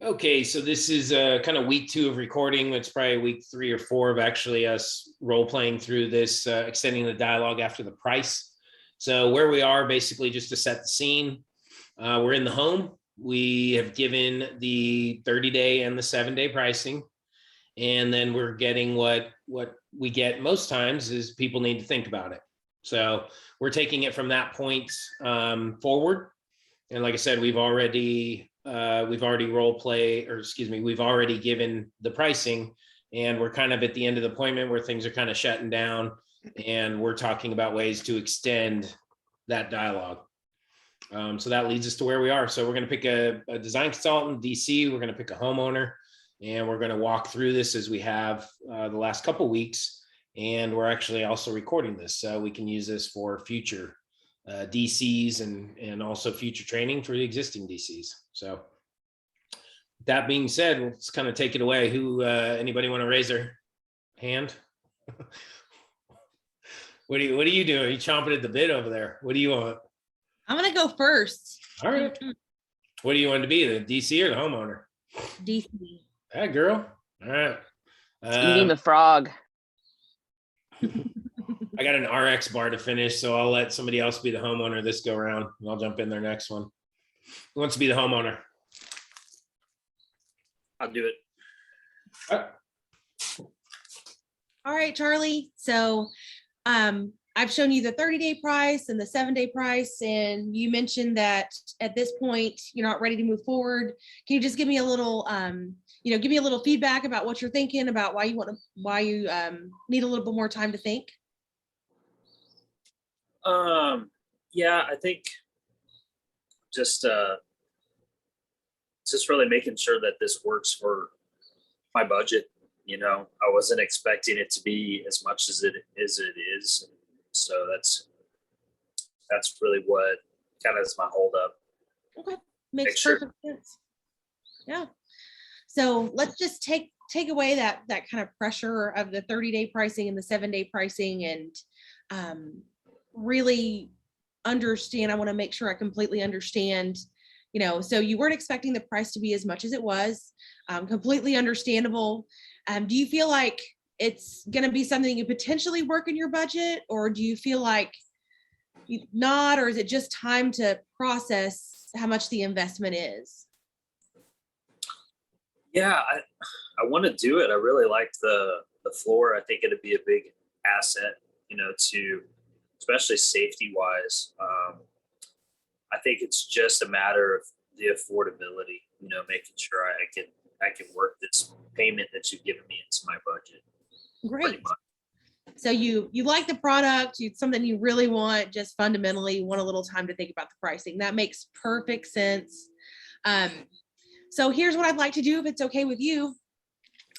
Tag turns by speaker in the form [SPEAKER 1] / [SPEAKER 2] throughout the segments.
[SPEAKER 1] Okay, so this is kind of week 2 of recording. It's probably week 3 or 4 of actually us role playing through this, extending the dialogue after the price. So where we are, basically just to set the scene, we're in the home. We have given the 30-day and the 7-day pricing, and then we're getting what we get most times is people need to think about it. So we're taking it from that point forward. And like I said, we've already role play, or excuse me, we've already given the pricing, and we're kind of at the end of the appointment where things are kind of shutting down, and we're talking about ways to extend that dialogue. So that leads us to where we are. So we're going to pick a design consultant, DC. We're going to pick a homeowner, and we're going to walk through this as we have the last couple of weeks. And we're actually also recording this, so we can use this for future DCs and also future training for the existing DCs. So that being said, let's kind of take it away. Who, anybody want to raise their hand? What are you doing? Are you chomping at the bit over there? What do you want?
[SPEAKER 2] I'm gonna go first.
[SPEAKER 1] All right. What do you want to be, the DC or the homeowner?
[SPEAKER 2] DC.
[SPEAKER 1] Hey, girl. All right.
[SPEAKER 3] Eating the frog.
[SPEAKER 1] I got an RX bar to finish, so I'll let somebody else be the homeowner this go around, and I'll jump in their next one. Who wants to be the homeowner?
[SPEAKER 4] I'll do it.
[SPEAKER 2] All right, Charlie. So I've shown you the 30-day price and the 7-day price, and you mentioned that at this point you're not ready to move forward. Can you just give me a little give me a little feedback about what you're thinking about, why you need a little bit more time to think?
[SPEAKER 4] Yeah, I think just really making sure that this works for my budget. I wasn't expecting it to be as much as it is. So that's really what kind of is my holdup.
[SPEAKER 2] Okay, makes perfect sense. Yeah. So let's just take away that kind of pressure of the 30-day pricing and the 7-day pricing, and really understand. I want to make sure I completely understand. So you weren't expecting the price to be as much as it was. Completely understandable. Do you feel like it's going to be something you potentially work in your budget, or do you feel like not, or is it just time to process how much the investment is?
[SPEAKER 4] Yeah, I want to do it. I really like the floor. I think it'd be a big asset, to especially safety wise. I think it's just a matter of the affordability, making sure I can work this payment that you've given me into my budget.
[SPEAKER 2] Great. So you like the product, it's something you really want, just fundamentally want a little time to think about the pricing. That makes perfect sense. So here's what I'd like to do, if it's okay with you.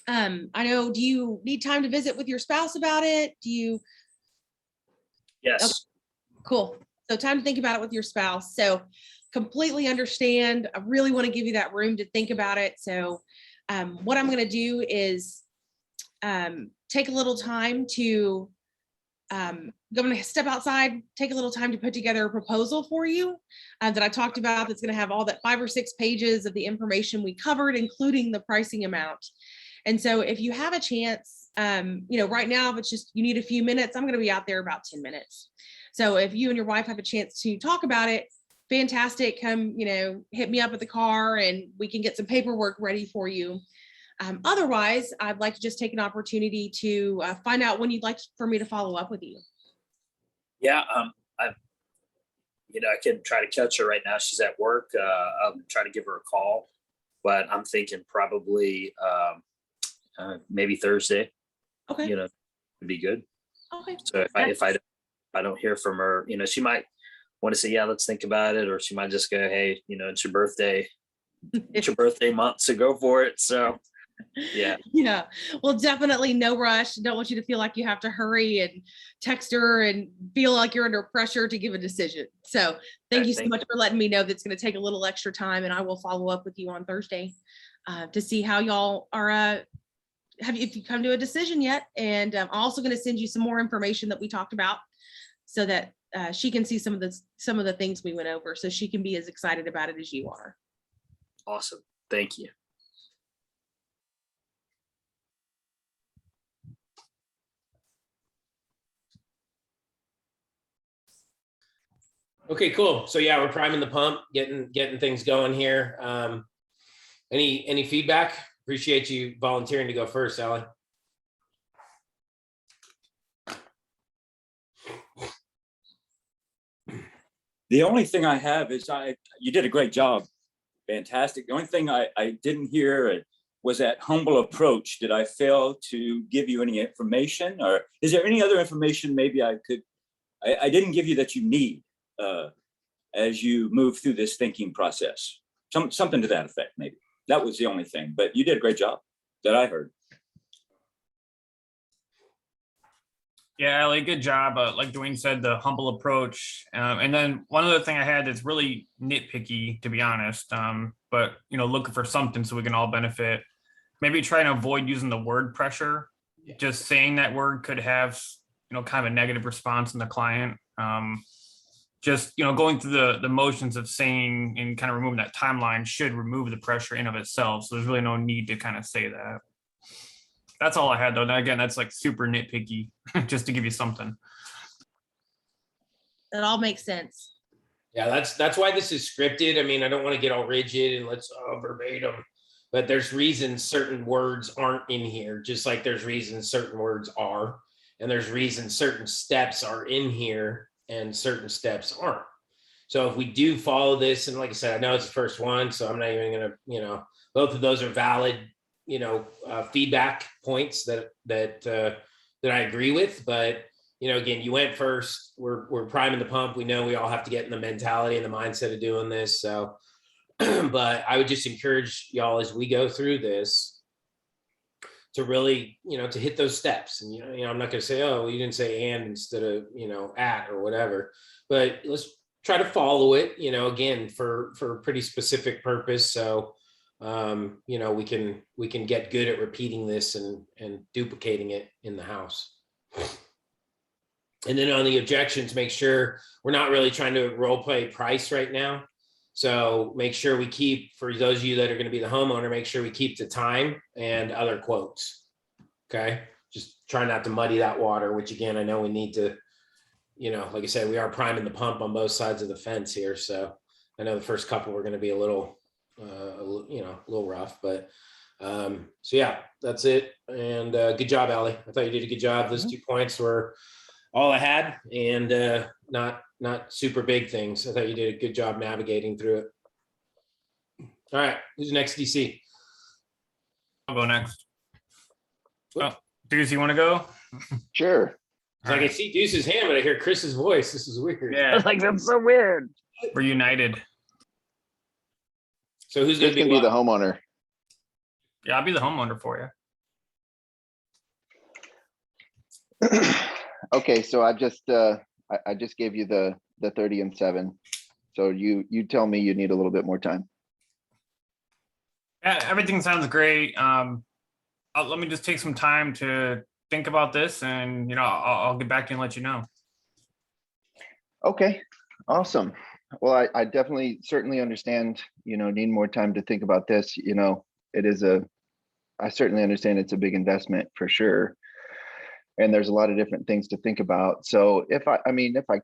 [SPEAKER 2] I know, do you need time to visit with your spouse about it?
[SPEAKER 4] Yes.
[SPEAKER 2] Okay, cool. So time to think about it with your spouse. So completely understand. I really want to give you that room to think about it. So what I'm going to do is take a little time to, I'm going to step outside, take a little time to put together a proposal for you that I talked about, that's going to have all that 5 or 6 pages of the information we covered, including the pricing amount. And so if you have a chance, right now, if it's just you need a few minutes, I'm going to be out there about 10 minutes. So if you and your wife have a chance to talk about it, fantastic. Come, hit me up at the car and we can get some paperwork ready for you. Otherwise, I'd like to just take an opportunity to find out when you'd like for me to follow up with you.
[SPEAKER 4] Yeah, I can try to catch her right now. She's at work. I'll try to give her a call, but I'm thinking probably maybe Thursday.
[SPEAKER 2] Okay.
[SPEAKER 4] Would be good.
[SPEAKER 2] Okay.
[SPEAKER 4] So if I don't hear from her, she might want to say, yeah, let's think about it, or she might just go, hey, it's your birthday. It's your birthday month, so go for it. So yeah.
[SPEAKER 2] Well, definitely no rush. Don't want you to feel like you have to hurry and text her and feel like you're under pressure to give a decision. So thank you so much for letting me know that's going to take a little extra time, and I will follow up with you on Thursday to see how y'all are if you come to a decision yet. And I'm also going to send you some more information that we talked about, so that she can see some of the things we went over, so she can be as excited about it as you are.
[SPEAKER 4] Awesome. Thank you.
[SPEAKER 1] Okay, cool. So yeah, we're priming the pump, getting things going here. Any feedback? Appreciate you volunteering to go first, Sally.
[SPEAKER 5] The only thing I have is you did a great job. Fantastic. The only thing I didn't hear was that humble approach. Did I fail to give you any information, or is there any other information maybe I didn't give you that you need as you move through this thinking process? Something to that effect, maybe. That was the only thing, but you did a great job that I heard.
[SPEAKER 6] Yeah, Ellie, good job. Like Dwayne said, the humble approach. And then one other thing I had that's really nitpicky, to be honest, but looking for something so we can all benefit. Maybe try to avoid using the word pressure.
[SPEAKER 1] Yeah.
[SPEAKER 6] Just saying that word could have, kind of a negative response in the client. Just going through the motions of saying and kind of removing that timeline should remove the pressure in of itself. So there's really no need to kind of say that. That's all I had though. And again, that's like super nitpicky, just to give you something.
[SPEAKER 2] That all makes sense.
[SPEAKER 1] Yeah, that's why this is scripted. I mean, I don't want to get all rigid and let's verbatim, but there's reasons certain words aren't in here, just like there's reasons certain words are, and there's reasons certain steps are in here and certain steps aren't. So if we do follow this, and like I said, I know it's the first one, so I'm not even gonna, both of those are valid, feedback points that I agree with. But again, you went first. We're priming the pump. We know we all have to get in the mentality and the mindset of doing this. So, but I would just encourage y'all as we go through this to really, to hit those steps. And I'm not going to say, oh, well, you didn't say and instead of at or whatever. But let's try to follow it. Again, for a pretty specific purpose. So. We can get good at repeating this and duplicating it in the house. And then on the objections, make sure we're not really trying to role play price right now. So make sure we keep, for those of you that are going to be the homeowner, make sure we keep the time and other quotes. Okay. Just try not to muddy that water, which again, I know we need to, like I said, we are priming the pump on both sides of the fence here. So I know the first couple we're going to be a little rough, but so yeah, that's it. And good job, Allie. I thought you did a good job. Those 2 points were all I had, and not super big things. I thought you did a good job navigating through it. All right, who's next, DC?
[SPEAKER 6] I'll go next. Oh, Deuce, you want to go?
[SPEAKER 3] Sure.
[SPEAKER 1] Like I see Deuce's hand, but I hear Chris's voice. This is weird.
[SPEAKER 6] Yeah,
[SPEAKER 3] Like, that's so weird.
[SPEAKER 6] we're united.
[SPEAKER 1] So who's going
[SPEAKER 3] Who's
[SPEAKER 1] to
[SPEAKER 3] gonna be the homeowner?
[SPEAKER 6] Yeah, I'll be the homeowner for you.
[SPEAKER 3] Okay, so I just gave you the 30 and 7. So you tell me you need a little bit more time.
[SPEAKER 6] Yeah, everything sounds great. Let me just take some time to think about this, and I'll get back to you and let you know.
[SPEAKER 3] Okay, awesome. Well, I definitely certainly understand, need more time to think about this. I certainly understand it's a big investment for sure. And there's a lot of different things to think about. So if I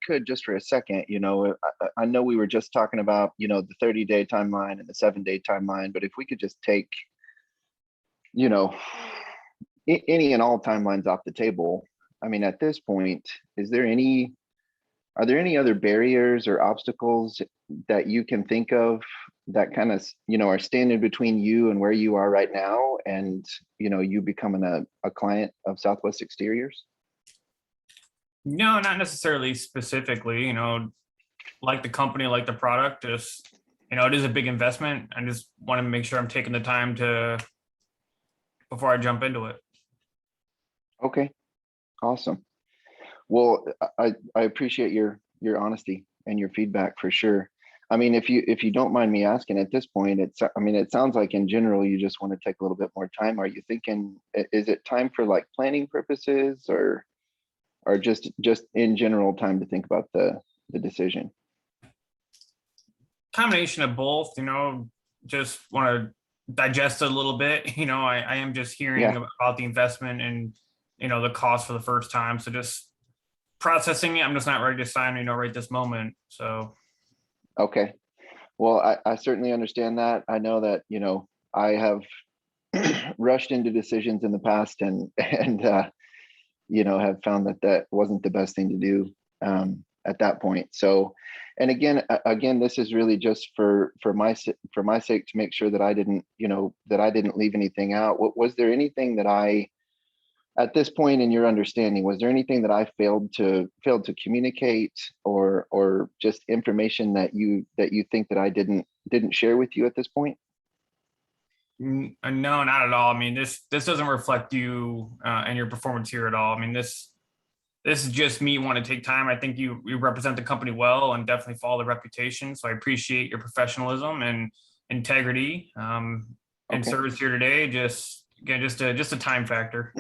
[SPEAKER 3] could just for a second, I know we were just talking about, the 30-day timeline and the 7-day timeline, but if we could just take, any and all timelines off the table. I mean, at this point, are there any other barriers or obstacles that you can think of that kind of, are standing between you and where you are right now and, you becoming a client of Southwest Exteriors?
[SPEAKER 6] No, not necessarily specifically, like the company, like the product, just, it is a big investment. I just want to make sure I'm taking the time before I jump into it.
[SPEAKER 3] Okay, awesome. Well, I appreciate your honesty and your feedback for sure. I mean, if you don't mind me asking at this point, it sounds like in general, you just want to take a little bit more time. Are you thinking, is it time for like planning purposes or just in general time to think about the decision?
[SPEAKER 6] Combination of both, just want to digest it a little bit. I am just hearing about the investment and, the cost for the first time. So just processing it. I'm just not ready to sign, right this moment. So
[SPEAKER 3] Okay. Well, I certainly understand that. I know that, I have rushed into decisions in the past and have found that that wasn't the best thing to do at that point. So, and again, this is really just for my sake to make sure that I didn't, that I didn't leave anything out. Was there anything that at this point in your understanding, was there anything that I failed to communicate, or just information that you think that I didn't share with you at this point?
[SPEAKER 6] no, not at all. I mean, this doesn't reflect you and your performance here at all. I mean, this is just me wanting to take time. I think you represent the company well and definitely follow the reputation. So I appreciate your professionalism and integrity and
[SPEAKER 3] Okay.
[SPEAKER 6] service here today. Just a time factor.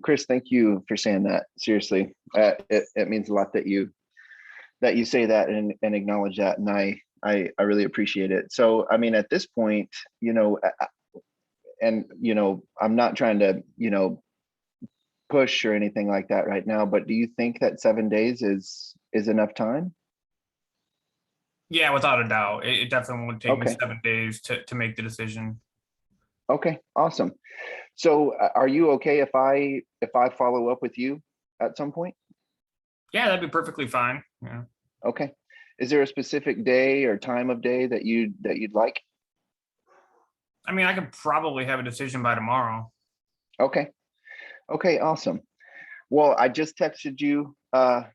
[SPEAKER 3] Chris, thank you for saying that. Seriously, it means a lot that you say that and acknowledge that, and I really appreciate it. So, I mean, at this point, and I'm not trying to push or anything like that right now, but do you think that 7 days is enough time?
[SPEAKER 6] Yeah, without a doubt. It definitely won't take me
[SPEAKER 3] Okay.
[SPEAKER 6] 7 days to make the decision.
[SPEAKER 3] Okay, awesome. So, are you okay if I follow up with you at some point?
[SPEAKER 6] Yeah, that'd be perfectly fine. Yeah.
[SPEAKER 3] Okay. Is there a specific day or time of day that you'd like?
[SPEAKER 6] I mean, I could probably have a decision by tomorrow.
[SPEAKER 3] Okay. Okay, awesome. Well, I just texted you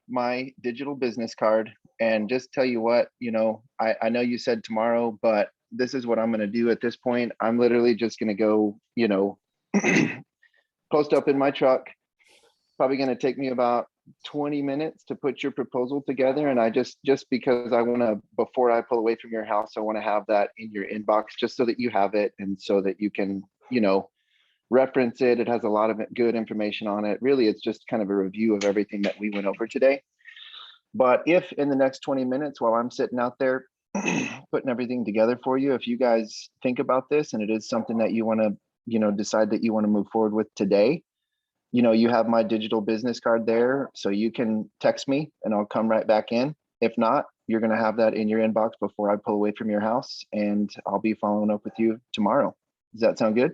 [SPEAKER 3] my digital business card, and just tell you what, I know you said tomorrow, but this is what I'm going to do at this point. I'm literally just going to go, post up in my truck. Probably going to take me about 20 minutes to put your proposal together. And I just because I want to, before I pull away from your house, I want to have that in your inbox just so that you have it and so that you can, reference it. It has a lot of good information on it. Really, it's just kind of a review of everything that we went over today. But if in the next 20 minutes while I'm sitting out there putting everything together for you, if you guys think about this and it is something that you want to, decide that you want to move forward with today, you have my digital business card there, so you can text me and I'll come right back in. If not, you're going to have that in your inbox before I pull away from your house, and I'll be following up with you tomorrow. Does that sound good?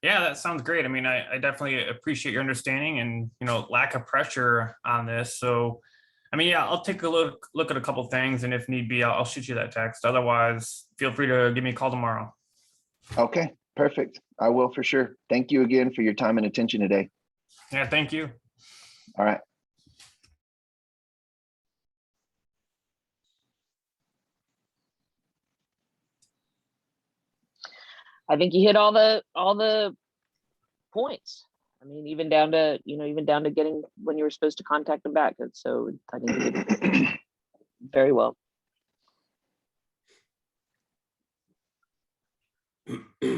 [SPEAKER 6] Yeah, that sounds great. I mean, I definitely appreciate your understanding and, lack of pressure on this. So, I mean, yeah, I'll take a look at a couple things, and if need be, I'll shoot you that text. Otherwise, feel free to give me a call tomorrow.
[SPEAKER 3] Okay, perfect. I will for sure. Thank you again for your time and attention today.
[SPEAKER 6] Yeah, thank you.
[SPEAKER 3] All right.
[SPEAKER 7] I think you hit all the points. I mean, even down to getting when you were supposed to contact them back. So I think you did very well.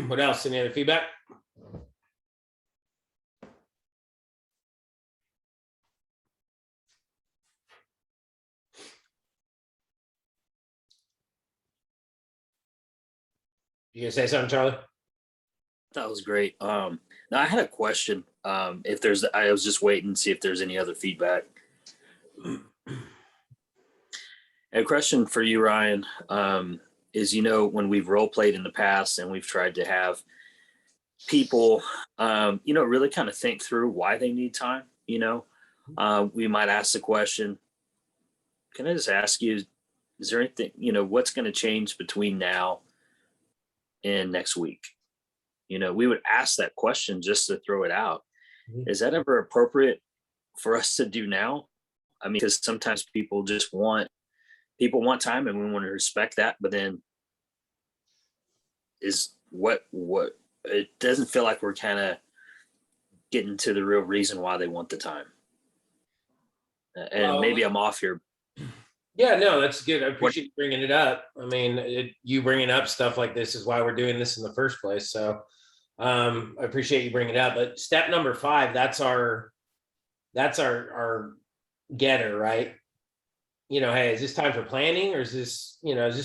[SPEAKER 1] What else? Any other feedback? You gonna say something, Charlie?
[SPEAKER 4] That was great. Now I had a question. I was just waiting to see if there's any other feedback. A question for you, Ryan, is, when we've role played in the past and we've tried to have people, really kind of think through why they need time, we might ask the question, can I just ask you, is there anything, what's going to change between now and next week? We would ask that question just to throw it out. Mm-hmm. Is that ever appropriate for us to do now? I mean, because sometimes people want time, and we want to respect that. But then is what it doesn't feel like we're kind of getting to the real reason why they want the time. And maybe I'm off here.
[SPEAKER 1] Yeah, no, that's good. I appreciate you bringing it up. I mean, you bringing up stuff like this is why we're doing this in the first place. So I appreciate you bringing it up. But step number 5, that's our getter, right? Hey, is this time for planning, or is this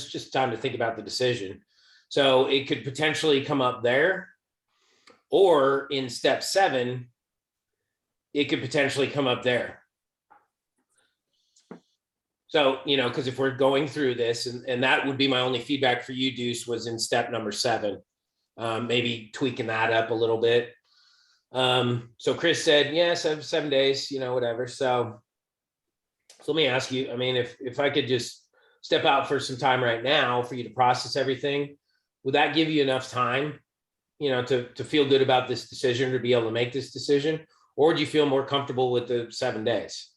[SPEAKER 1] just time to think about the decision? So it could potentially come up there, or in step 7, it could potentially come up there. So, you know, because if we're going through this, and that would be my only feedback for you, Deuce, was in step number 7, maybe tweaking that up a little bit. So Chris said, yes, I have 7 days, you know, whatever. So let me ask you, I mean, if I could just step out for some time right now for you to process everything, would that give you enough time, you know, to feel good about this decision, to be able to make this decision? Or do you feel more comfortable with the 7 days?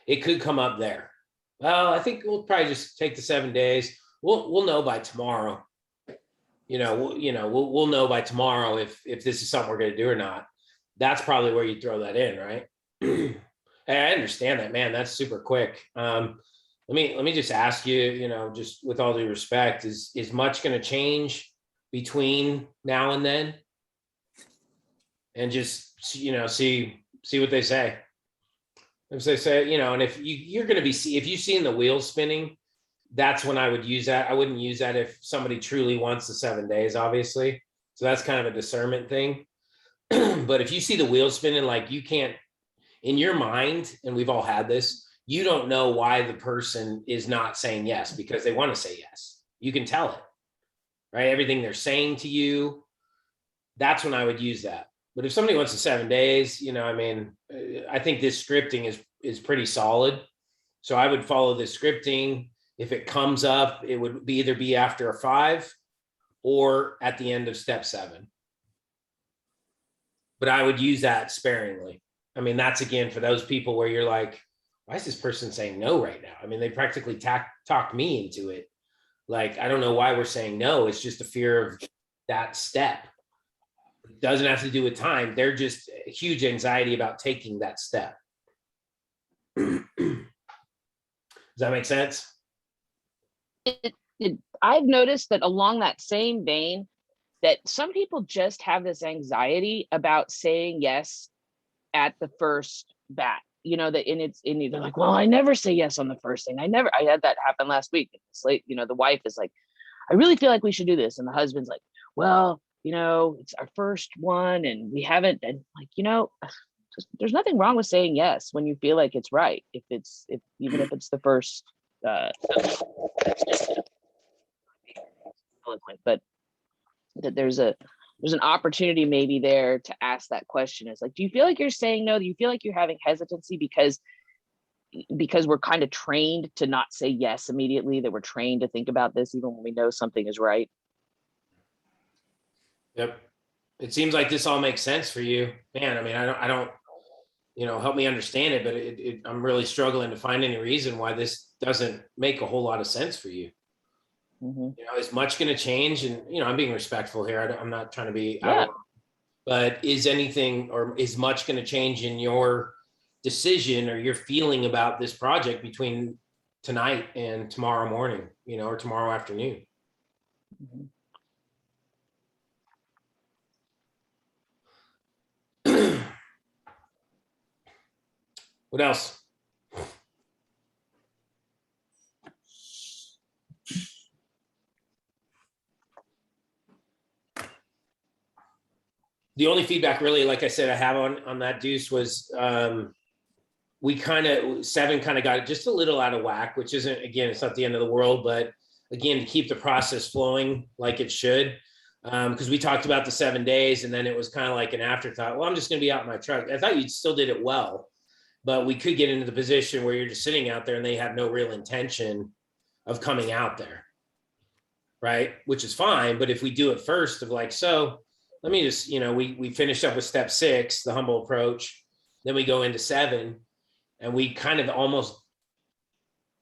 [SPEAKER 1] It could come up there. Well, I think we'll probably just take the 7 days. We'll know by tomorrow. We'll know by tomorrow if this is something we're going to do or not. That's probably where you throw that in, right? Hey, I understand that, man. That's super quick. Let me just ask you, you know, just with all due respect, is much going to change between now and then? And just, you know, see what they say. If they say, you know, and if you're going to be, if you've seen the wheels spinning, that's when I would use that. I wouldn't use that if somebody truly wants the 7 days, obviously. So that's kind of a discernment thing. But if you see the wheels spinning, like you can't, in your mind, and we've all had this, you don't know why the person is not saying yes because they want to say yes. You can tell it, right? Everything they're saying to you, that's when I would use that. But if somebody wants the 7 days, you know, I mean, I think this scripting is pretty solid. So I would follow this scripting. If it comes up, it would be either be after a 5 or at the end of step 7. But I would use that sparingly. I mean, that's again for those people where you're like, why is this person saying no right now? I mean, they practically talked me into it. Like, I don't know why we're saying no. It's just a fear of that step. It doesn't have to do with time. They're just huge anxiety about taking that step. Does that make sense?
[SPEAKER 7] I've noticed that along that same vein, that some people just have this anxiety about saying yes at the first bat, you know, that they're like, well, I never say yes on the first thing. I had that happen last week. It's late, you know, the wife is like, I really feel like we should do this. And the husband's like, well, you know, it's our first one and we haven't, and like, you know, there's nothing wrong with saying yes when you feel like it's right. Even if it's the first, but that there's an opportunity maybe there to ask that question. Is like, do you feel like you're saying no? Do you feel like you're having hesitancy because we're kind of trained to not say yes immediately, that we're trained to think about this even when we know something is right?
[SPEAKER 1] Yep. It seems like this all makes sense for you, man. I mean, I don't, you know, help me understand it, but I'm really struggling to find any reason why this doesn't make a whole lot of sense for you.
[SPEAKER 7] Mm-hmm.
[SPEAKER 1] You know, is much going to change? And, you know, I'm being respectful here. I'm not trying to be,
[SPEAKER 7] yeah.
[SPEAKER 1] But is anything or is much going to change in your decision or your feeling about this project between tonight and tomorrow morning, you know, or tomorrow afternoon?
[SPEAKER 7] Mm-hmm.
[SPEAKER 1] What else? The only feedback really, like I said, I have on that, Deuce, was we kind of, 7 kind of got it just a little out of whack, which isn't, again, it's not the end of the world, but again, to keep the process flowing like it should. Because we talked about the 7 days and then it was kind of like an afterthought. Well, I'm just going to be out in my truck. I thought you still did it well, but we could get into the position where you're just sitting out there and they have no real intention of coming out there. Right. Which is fine. But if we do it first of like, so let me just, you know, we finished up with step 6, the humble approach. Then we go into 7 and we kind of almost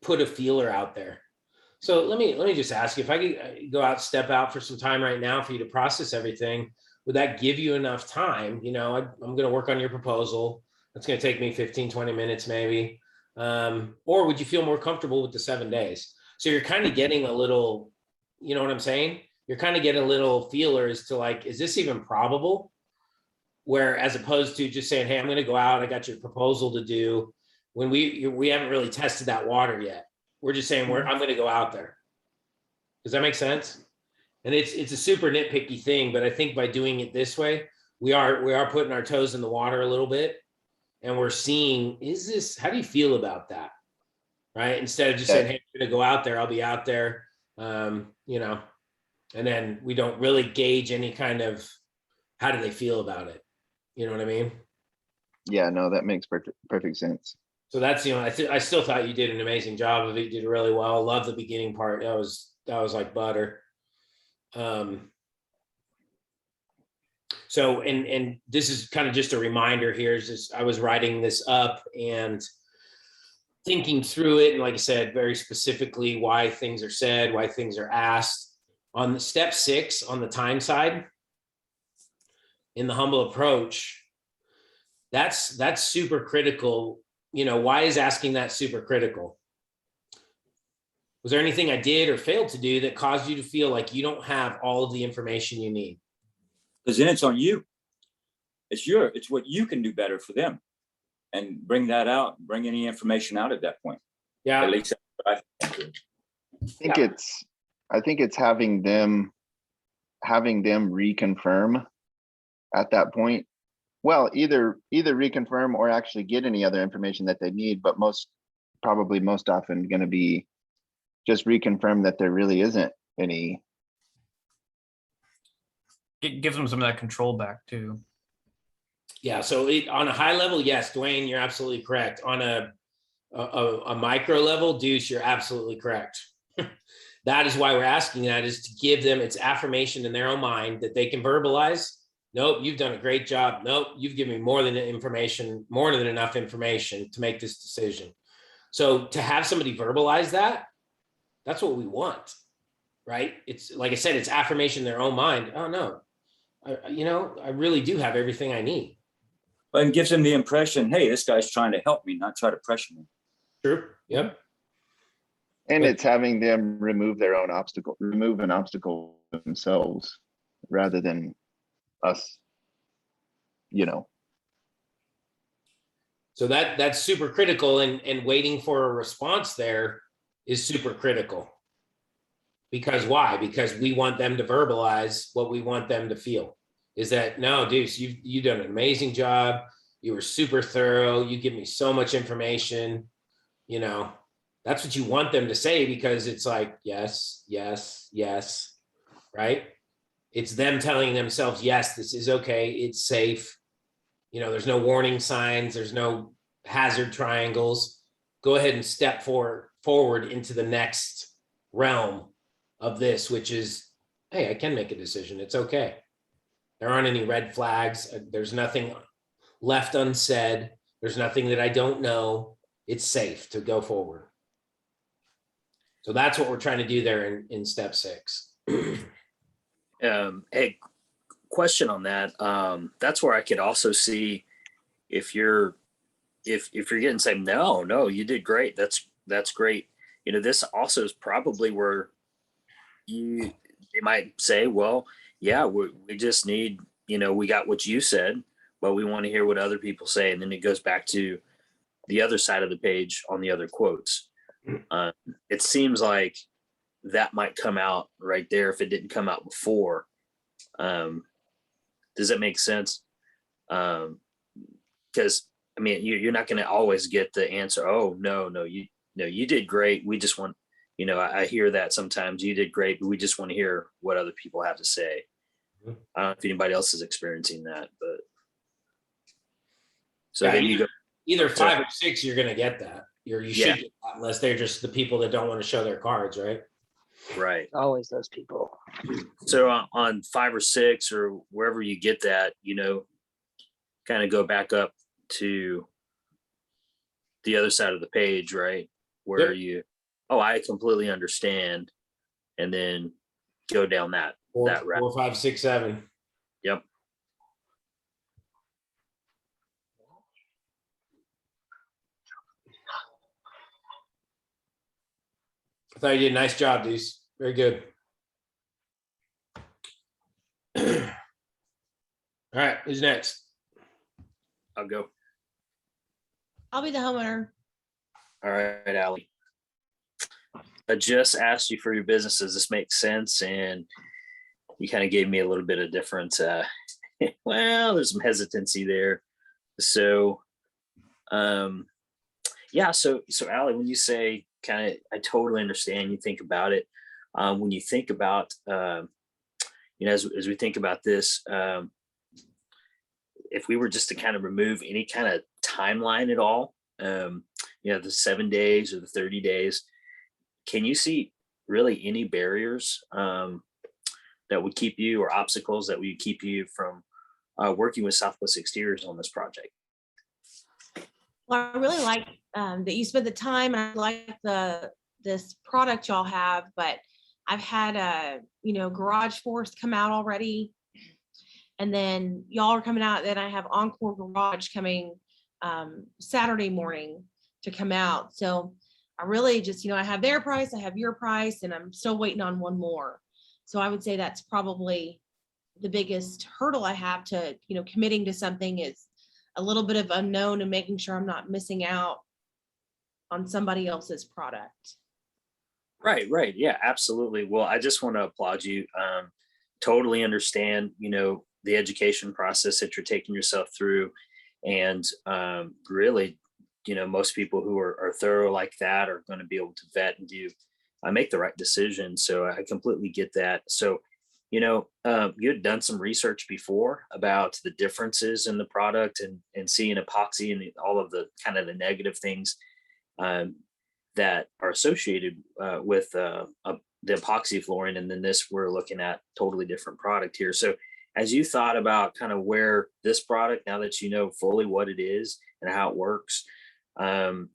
[SPEAKER 1] put a feeler out there. So let me just ask you, if I could go out, step out for some time right now for you to process everything, would that give you enough time? You know, I'm going to work on your proposal. It's going to take me 15, 20 minutes maybe. Or would you feel more comfortable with the 7 days? So you're kind of getting a little, you know what I'm saying? You're kind of getting a little feeler as to like, is this even probable? Where as opposed to just saying, hey, I'm going to go out, I got your proposal to do, when we haven't really tested that water yet. We're just saying I'm going to go out there. Does that make sense? And it's a super nitpicky thing, but I think by doing it this way, we are putting our toes in the water a little bit. and we're seeing, how do you feel about that? Right? Instead of just
[SPEAKER 3] Yeah.
[SPEAKER 1] saying, hey, I'm going to go out there, I'll be out there, and then we don't really gauge any kind of, how do they feel about it? You know what I mean?
[SPEAKER 3] Yeah, no, that makes perfect sense.
[SPEAKER 1] So that's, I still thought you did an amazing job of it. You did really well. Love the beginning part. That was like butter. So, and this is kind of just a reminder here, is just, I was writing this up and thinking through it. And like I said, very specifically why things are said, why things are asked. On the step 6, on the time side, in the humble approach, that's super critical. Why is asking that super critical? Was there anything I did or failed to do that caused you to feel like you don't have all of the information you need?
[SPEAKER 5] Because then it's on you. It's what you can do better for them, and bring that out, bring any information out at that point.
[SPEAKER 1] Yeah.
[SPEAKER 5] At least that's what I think.
[SPEAKER 3] I think it's having them reconfirm at that point. Well, either reconfirm or actually get any other information that they need, but most often going to be just reconfirm that there really isn't any.
[SPEAKER 6] It gives them some of that control back too.
[SPEAKER 1] Yeah. So on a high level, yes, Dwayne, you're absolutely correct. On a micro level, Deuce, you're absolutely correct. That is why we're asking that, is to give them its affirmation in their own mind that they can verbalize. Nope, you've done a great job. Nope, you've given me more than enough information to make this decision. So to have somebody verbalize that, that's what we want, right? It's like I said, it's affirmation in their own mind. Oh no, I really do have everything I need.
[SPEAKER 5] But it gives them the impression, hey, this guy's trying to help me, not try to pressure me.
[SPEAKER 1] True. Yep.
[SPEAKER 3] And it's having them remove an obstacle themselves rather than us,
[SPEAKER 1] So that's super critical, and waiting for a response there is super critical. Because why? Because we want them to verbalize what we want them to feel. Is that, no, Deuce, you've done an amazing job. You were super thorough. You give me so much information. That's what you want them to say, because it's like, yes, yes, yes, right? It's them telling themselves, yes, this is okay. It's safe. There's no warning signs. There's no hazard triangles. Go ahead and step forward into the next realm of this, which is, hey, I can make a decision. It's okay. There aren't any red flags. There's nothing left unsaid. There's nothing that I don't know. It's safe to go forward. So that's what we're trying to do there in step 6.
[SPEAKER 4] Hey, question on that. That's where I could also see if you're getting say, no, you did great. That's great. This also is probably where they might say, well, yeah, we just need, we got what you said, but we want to hear what other people say. And then it goes back to the other side of the page on the other quotes. It seems like that might come out right there if it didn't come out before. Does that make sense? Because you're not going to always get the answer. Oh, no, you did great. We just want, I hear that sometimes, you did great, but we just want to hear what other people have to say. I don't know if anybody else is experiencing that, but so
[SPEAKER 1] yeah,
[SPEAKER 4] then you go
[SPEAKER 1] either 5 or 6, you're going to get that. You should get that, unless they're just the people that don't want to show their cards, right?
[SPEAKER 4] right.
[SPEAKER 7] Always those people.
[SPEAKER 4] So on 5 or 6 or wherever you get that, kind of go back up to the other side of the page, right? Where I completely understand, and then go down that route.
[SPEAKER 1] 4, 5, 6, 7.
[SPEAKER 4] Yep.
[SPEAKER 1] I thought you did a nice job, Deuce. Very good. All right, who's next?
[SPEAKER 4] I'll go.
[SPEAKER 2] I'll be the homeowner.
[SPEAKER 4] All right, Allie. I just asked you for your business. Does this make sense? And you kind of gave me a little bit of different, well, there's some hesitancy there. So Yeah. So Allie, when you say kind of, I totally understand. You think about it. When you think about, as we think about this, if we were just to kind of remove any kind of timeline at all, the 7 days or the 30 days, can you see really any barriers that would keep you, or obstacles that would keep you from working with Southwest Exteriors on this project?
[SPEAKER 2] Well, I really like that you spent the time. I like this product y'all have, but I've had Garage Force come out already, and then y'all are coming out. Then I have Encore Garage coming Saturday morning to come out. So I really just, I have their price, I have your price, and I'm still waiting on one more. So I would say that's probably the biggest hurdle I have to, committing to something, is a little bit of unknown and making sure I'm not missing out on somebody else's product.
[SPEAKER 4] Right. Yeah, absolutely. Well, I just want to applaud you. Totally understand, the education process that you're taking yourself through. And really, most people who are thorough like that are going to be able to vet and make the right decision. So I completely get that. So, you had done some research before about the differences in the product and seeing epoxy and all of the kind of the negative things that are associated with the epoxy flooring. And then we're looking at totally different product here. So as you thought about kind of where this product, now that you know fully what it is and how it works, how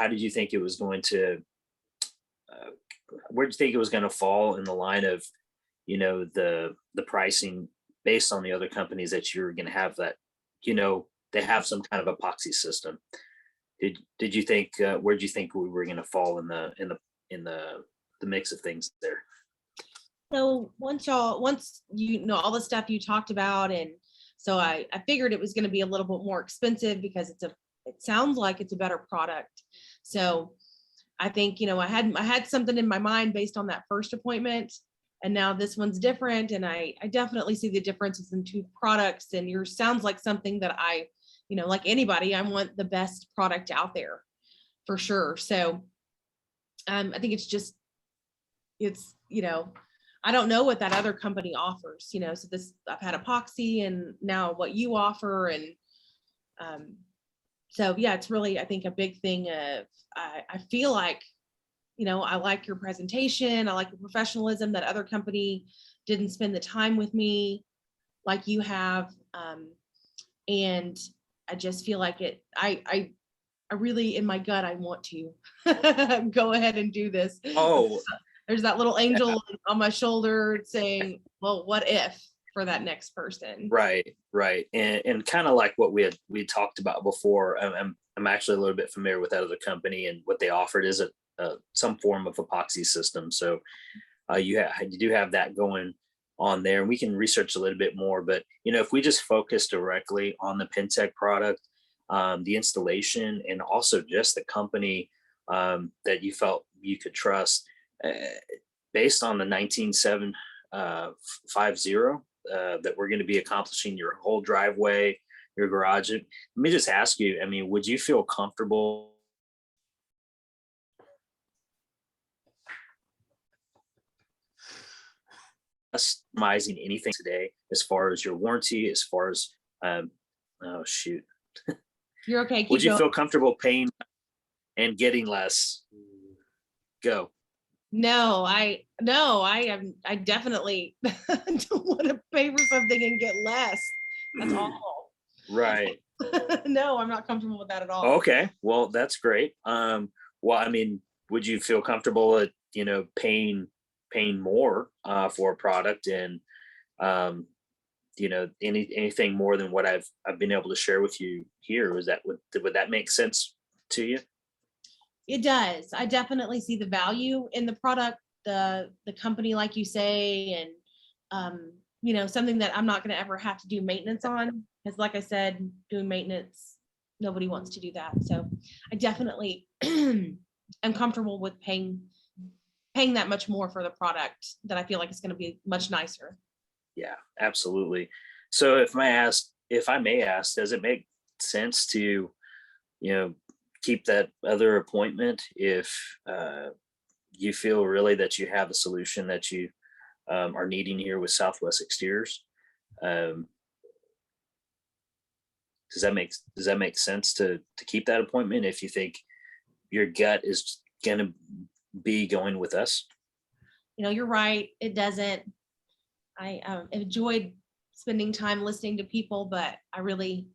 [SPEAKER 4] did you think it was going to, where do you think it was going to fall in the line of, the pricing based on the other companies that you're going to have that, they have some kind of epoxy system? Did you think, where do you think we were going to fall in the mix of things there?
[SPEAKER 2] So once all the stuff you talked about, and so I figured it was going to be a little bit more expensive because it sounds like it's a better product. So I think, I had something in my mind based on that first appointment, and now this one's different. And I definitely see the differences in two products, and yours sounds like something that I, like anybody, I want the best product out there for sure. So I think it's I don't know what that other company offers, so I've had epoxy and now what you offer. And so, yeah, it's really, I think, a big thing of, I feel like, I like your presentation. I like your professionalism. That other company didn't spend the time with me like you have. And I just feel like I really, in my gut, I want to go ahead and do this.
[SPEAKER 4] Oh,
[SPEAKER 2] there's that little angel on my shoulder saying, well, what if for that next person?
[SPEAKER 4] Right. And kind of like what we talked about before, I'm actually a little bit familiar with that other company, and what they offered is some form of epoxy system. So you do have that going on there, and we can research a little bit more. But, if we just focus directly on the Pentec product, the installation, and also just the company that you felt you could trust, based on the 19750 that we're going to be accomplishing your whole driveway, your garage. Let me just ask you, would you feel comfortable customizing anything today, as far as your warranty, as far as oh shoot,
[SPEAKER 2] You're okay.
[SPEAKER 4] Would you
[SPEAKER 2] going.
[SPEAKER 4] feel comfortable paying and getting less? Go.
[SPEAKER 2] No, I definitely don't want to pay for something and get less. That's awful.
[SPEAKER 4] Right.
[SPEAKER 2] No, I'm not comfortable with that at all.
[SPEAKER 4] Okay. Well, that's great. Would you feel comfortable at, paying more for a product, and anything more than what I've been able to share with you here? Would that make sense to you?
[SPEAKER 2] It does. I definitely see the value in the product, the company, like you say, and something that I'm not going to ever have to do maintenance on, because like I said, doing maintenance, nobody wants to do that. So I definitely am comfortable with paying that much more for the product that I feel like it's going to be much nicer.
[SPEAKER 4] Yeah, absolutely. So if I may ask, does it make sense to keep that other appointment if you feel really that you have a solution that you are needing here with Southwest Exteriors. Does that make sense to keep that appointment if you think your gut is going to be going with us?
[SPEAKER 2] You're right. It doesn't. I enjoyed spending time listening to people, but I really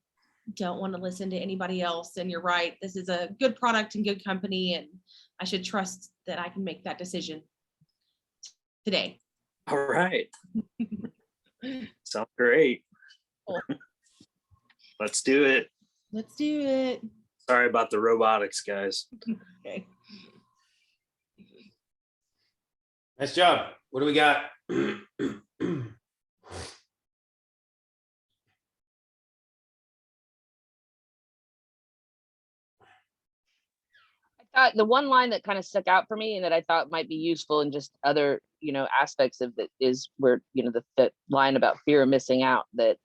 [SPEAKER 2] don't want to listen to anybody else. And you're right. This is a good product and good company, and I should trust that I can make that decision today.
[SPEAKER 4] All right. Sounds great.
[SPEAKER 2] Cool.
[SPEAKER 4] Let's do it.
[SPEAKER 2] Let's do it.
[SPEAKER 4] Sorry about the robotics, guys.
[SPEAKER 2] Okay.
[SPEAKER 1] Nice job. What do we got?
[SPEAKER 7] The one line that kind of stuck out for me and that I thought might be useful in just other, aspects of it is where, the line about fear of missing out that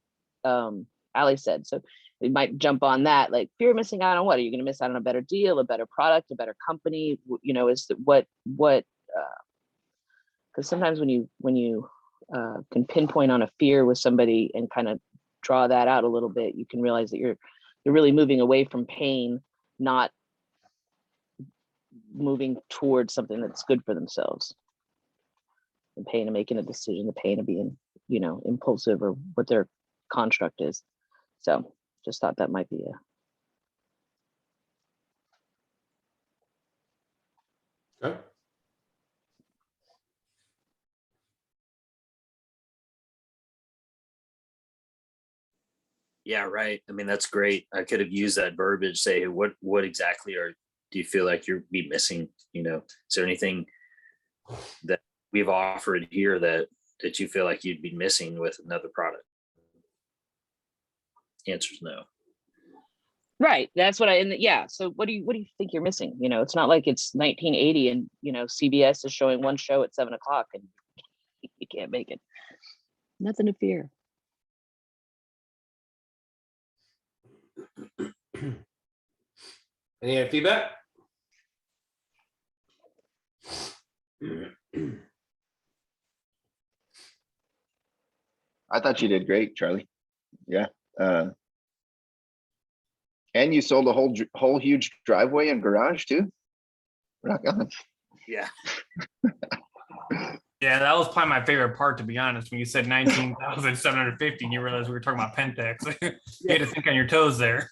[SPEAKER 7] Allie said. So we might jump on that, like fear of missing out on what? Are you going to miss out on a better deal, a better product, a better company? Is what, because sometimes when you can pinpoint on a fear with somebody and kind of draw that out a little bit, you can realize that you're really moving away from pain, not moving towards something that's good for themselves. The pain of making a decision, the pain of being, impulsive, or what their construct is. So just thought that might be
[SPEAKER 1] Okay.
[SPEAKER 4] Yeah, right. I mean, that's great. I could have used that verbiage, say, what exactly do you feel like you're be missing? Is there anything that we've offered here that you feel like you'd be missing with another product? Answer's no.
[SPEAKER 7] right. That's what So what do you think you're missing? It's not like it's 1980 and CBS is showing one show at 7:00 and you can't make it. Nothing to fear.
[SPEAKER 1] Any other feedback?
[SPEAKER 3] I thought you did great, Charlie. Yeah. And you sold a whole huge driveway and garage too. Rock on.
[SPEAKER 4] Yeah.
[SPEAKER 6] Yeah, that was probably my favorite part, to be honest. When you said 19,750, and you realized we were talking about Pentex. You had to think on your toes there.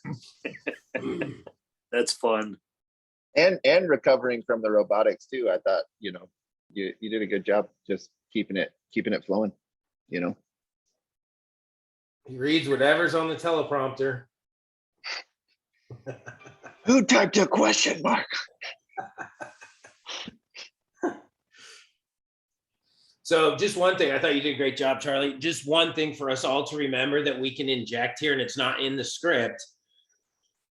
[SPEAKER 4] That's fun.
[SPEAKER 3] And recovering from the robotics too. I thought, you did a good job just keeping it flowing,
[SPEAKER 1] He reads whatever's on the teleprompter.
[SPEAKER 3] Who typed a question mark?
[SPEAKER 1] So just one thing, I thought you did a great job, Charlie. Just one thing for us all to remember that we can inject here, and it's not in the script.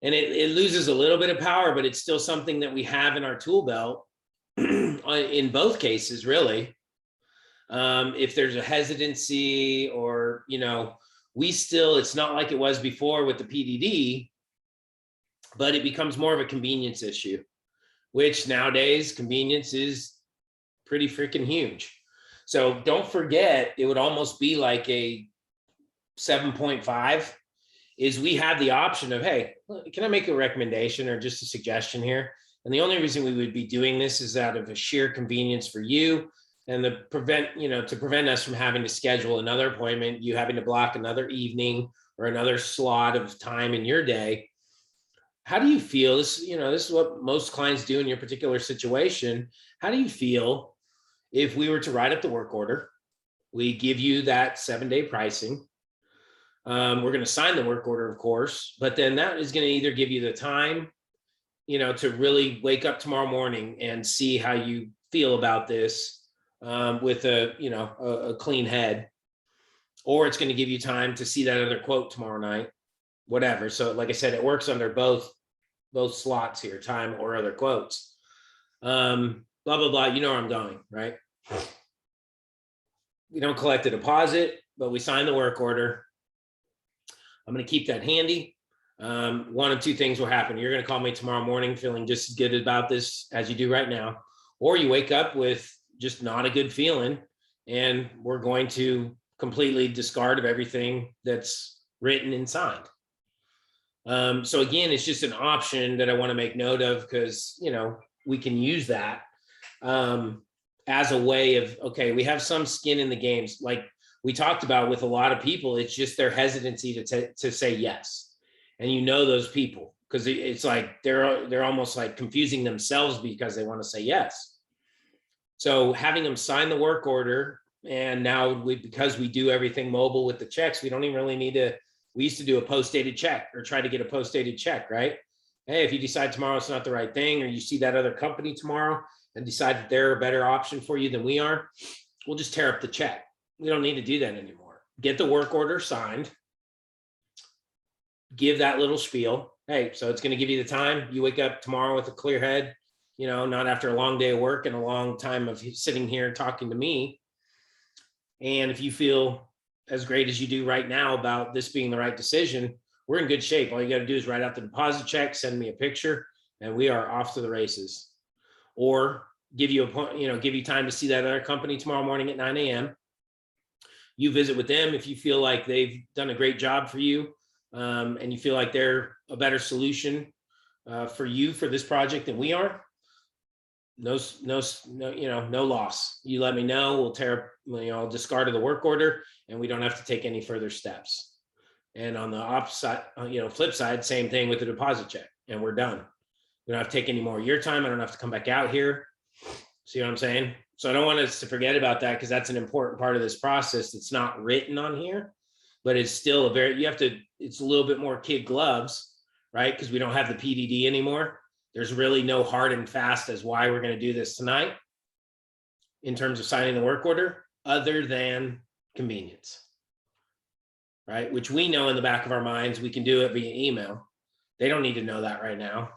[SPEAKER 1] And it loses a little bit of power, but it's still something that we have in our tool belt in both cases, really. If there's a hesitancy or, it's not like it was before with the PDD, but it becomes more of a convenience issue, which nowadays convenience is pretty freaking huge. So don't forget, it would almost be like a 7.5 is we have the option of, hey, can I make a recommendation or just a suggestion here? And the only reason we would be doing this is out of a sheer convenience for you and to prevent us from having to schedule another appointment, you having to block another evening or another slot of time in your day. How do you feel? This is what most clients do in your particular situation. How do you feel if we were to write up the work order? We give you that 7-day pricing. We're going to sign the work order, of course, but then that is going to either give you the time, to really wake up tomorrow morning and see how you feel about this with a clean head, or it's going to give you time to see that other quote tomorrow night, whatever. So like I said, it works under both slots here, time or other quotes. Blah, blah, blah. You know where I'm going, right? We don't collect a deposit, but we sign the work order. I'm going to keep that handy. one of two things will happen. You're going to call me tomorrow morning feeling just as good about this as you do right now, or you wake up with just not a good feeling, and we're going to completely discard of everything that's written and signed. So again, it's just an option that I want to make note of, because, you know, we can use that as a way of, okay, we have some skin in the games. Like we talked about with a lot of people, it's just their hesitancy to say yes. And you know those people, because it's like they're almost like confusing themselves because they want to say yes. So having them sign the work order, and now because we do everything mobile with the checks, we don't even really need to. We used to do a post-dated check, or try to get a post-dated check, right? Hey, if you decide tomorrow it's not the right thing, or you see that other company tomorrow and decide that they're a better option for you than we are, we'll just tear up the check. We don't need to do that anymore. Get the work order signed, give that little spiel. Hey, so it's going to give you the time. You wake up tomorrow with a clear head, you know, not after a long day of work and a long time of sitting here talking to me. And if you feel as great as you do right now about this being the right decision, we're in good shape. All you got to do is write out the deposit check, send me a picture, and we are off to the races. Or give you give you time to see that other company tomorrow morning at 9 a.m. You visit with them. If you feel like they've done a great job for you, and you feel like they're a better solution for you for this project than we are, no loss. You let me know. We'll discard of the work order, and we don't have to take any further steps. And on the opposite, flip side, same thing with the deposit check, and we're done. We don't have to take any more of your time. I don't have to come back out here. See what I'm saying? So I don't want us to forget about that, because that's an important part of this process. It's not written on here, but it's still it's a little bit more kid gloves, right? Because we don't have the PDD anymore. There's really no hard and fast as why we're going to do this tonight in terms of signing the work order, other than convenience, right? Which we know in the back of our minds, we can do it via email. They don't need to know that right now.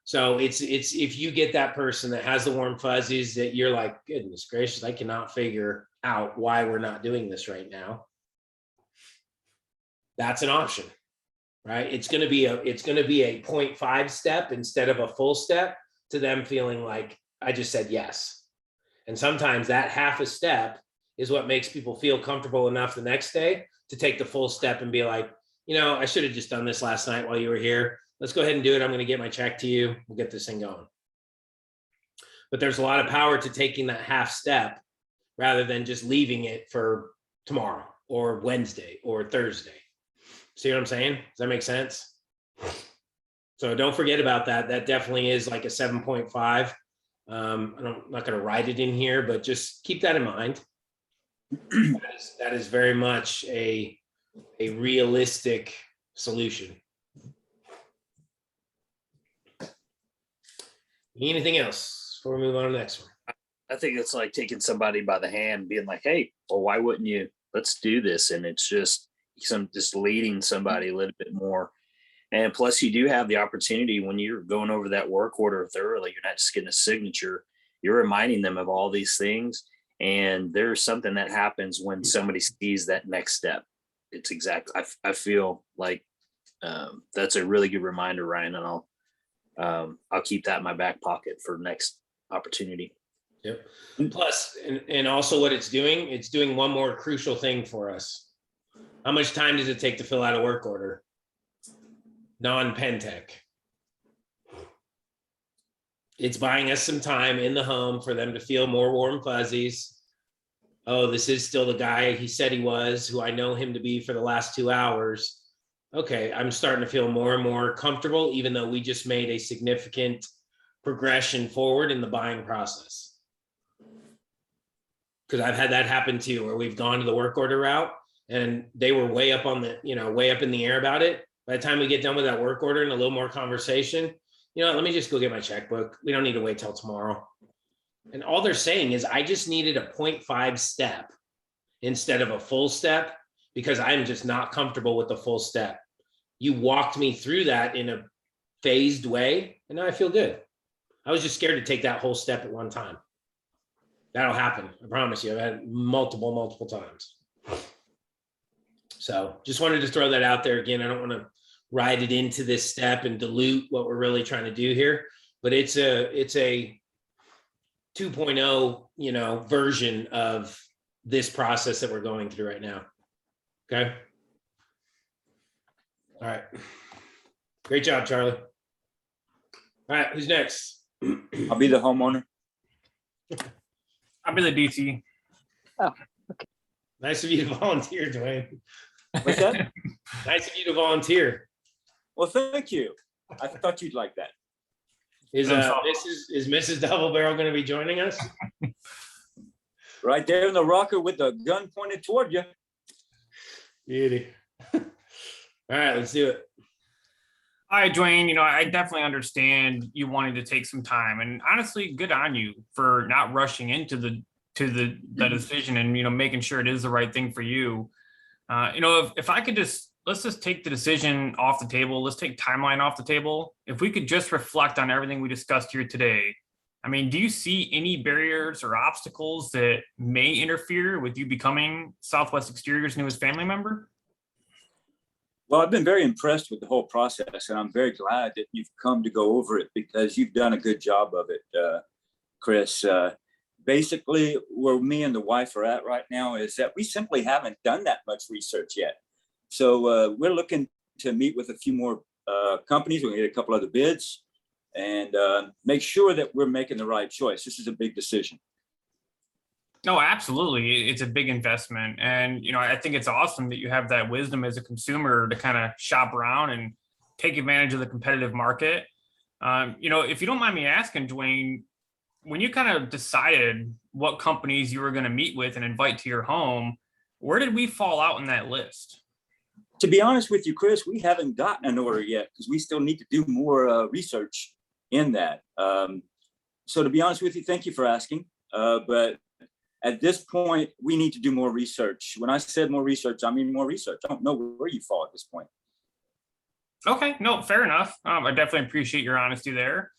[SPEAKER 1] So it's if you get that person that has the warm fuzzies that you're like, goodness gracious, I cannot figure out why we're not doing this right now. That's an option, right? It's going to be a 0.5 step instead of a full step to them feeling like I just said yes. And sometimes that half a step is what makes people feel comfortable enough the next day to take the full step and be like, I should have just done this last night while you were here. Let's go ahead and do it. I'm going to get my check to you. We'll get this thing going. But there's a lot of power to taking that half step rather than just leaving it for tomorrow or Wednesday or Thursday. See what I'm saying? Does that make sense? So don't forget about that. That definitely is like a 7.5. I'm not going to write it in here, but just keep that in mind. That is very much a realistic solution. Anything else before we move on to the next one?
[SPEAKER 4] I think it's like taking somebody by the hand, being like, hey, well, why wouldn't you? Let's do this. And it's just leading somebody a little bit more. And plus, you do have the opportunity when you're going over that work order thoroughly, you're not just getting a signature, you're reminding them of all these things. And there's something that happens when somebody sees that next step. It's exactly, I feel like that's a really good reminder, Ryan, and I'll keep that in my back pocket for next opportunity.
[SPEAKER 1] Yep. Plus, and also what it's doing one more crucial thing for us. How much time does it take to fill out a work order? Non-Pentec. It's buying us some time in the home for them to feel more warm fuzzies. Oh, this is still the guy he said he was, who I know him to be for the last 2 hours. Okay, I'm starting to feel more and more comfortable, even though we just made a significant progression forward in the buying process. Because I've had that happen too, where we've gone to the work order route and they were way up on the, way up in the air about it. By the time we get done with that work order and a little more conversation, let me just go get my checkbook. We don't need to wait till tomorrow. And all they're saying is, I just needed a 0.5 step instead of a full step, because I'm just not comfortable with the full step. You walked me through that in a phased way, and now I feel good. I was just scared to take that whole step at one time. That'll happen. I promise you. I've had multiple times. So just wanted to throw that out there again. I don't want to ride it into this step and dilute what we're really trying to do here. But it's a 2.0, version of this process that we're going through right now. Okay. All right. Great job, Charlie. All right, who's next?
[SPEAKER 5] I'll be the homeowner.
[SPEAKER 6] I'll be the DC.
[SPEAKER 1] Nice of you to volunteer, Dwayne.
[SPEAKER 5] What's that?
[SPEAKER 1] Nice of you to volunteer.
[SPEAKER 5] Well, thank you. I thought you'd like that.
[SPEAKER 1] Is Mrs. Double Barrel going to be joining us?
[SPEAKER 5] Right there in the rocker with the gun pointed toward you.
[SPEAKER 1] Beauty. All right, let's do it.
[SPEAKER 6] All right, Dwayne, I definitely understand you wanting to take some time, and honestly, good on you for not rushing into the decision and, making sure it is the right thing for you. If I could let's just take the decision off the table. Let's take timeline off the table. If we could just reflect on everything we discussed here today, do you see any barriers or obstacles that may interfere with you becoming Southwest Exterior's newest family member?
[SPEAKER 5] Well, I've been very impressed with the whole process, and I'm very glad that you've come to go over it because you've done a good job of it, Chris. Basically, where me and the wife are at right now is that we simply haven't done that much research yet. So we're looking to meet with a few more companies. We're going to get a couple other bids and make sure that we're making the right choice. This is a big decision.
[SPEAKER 6] No, absolutely. It's a big investment. And, I think it's awesome that you have that wisdom as a consumer to kind of shop around and take advantage of the competitive market. If you don't mind me asking, Dwayne, when you kind of decided what companies you were going to meet with and invite to your home, where did we fall out in that list?
[SPEAKER 5] To be honest with you, Chris, we haven't gotten an order yet because we still need to do more research in that. So to be honest with you, thank you for asking. But at this point, we need to do more research. When I said more research, I mean more research. I don't know where you fall at this point.
[SPEAKER 6] Okay, no, fair enough. I definitely appreciate your honesty there.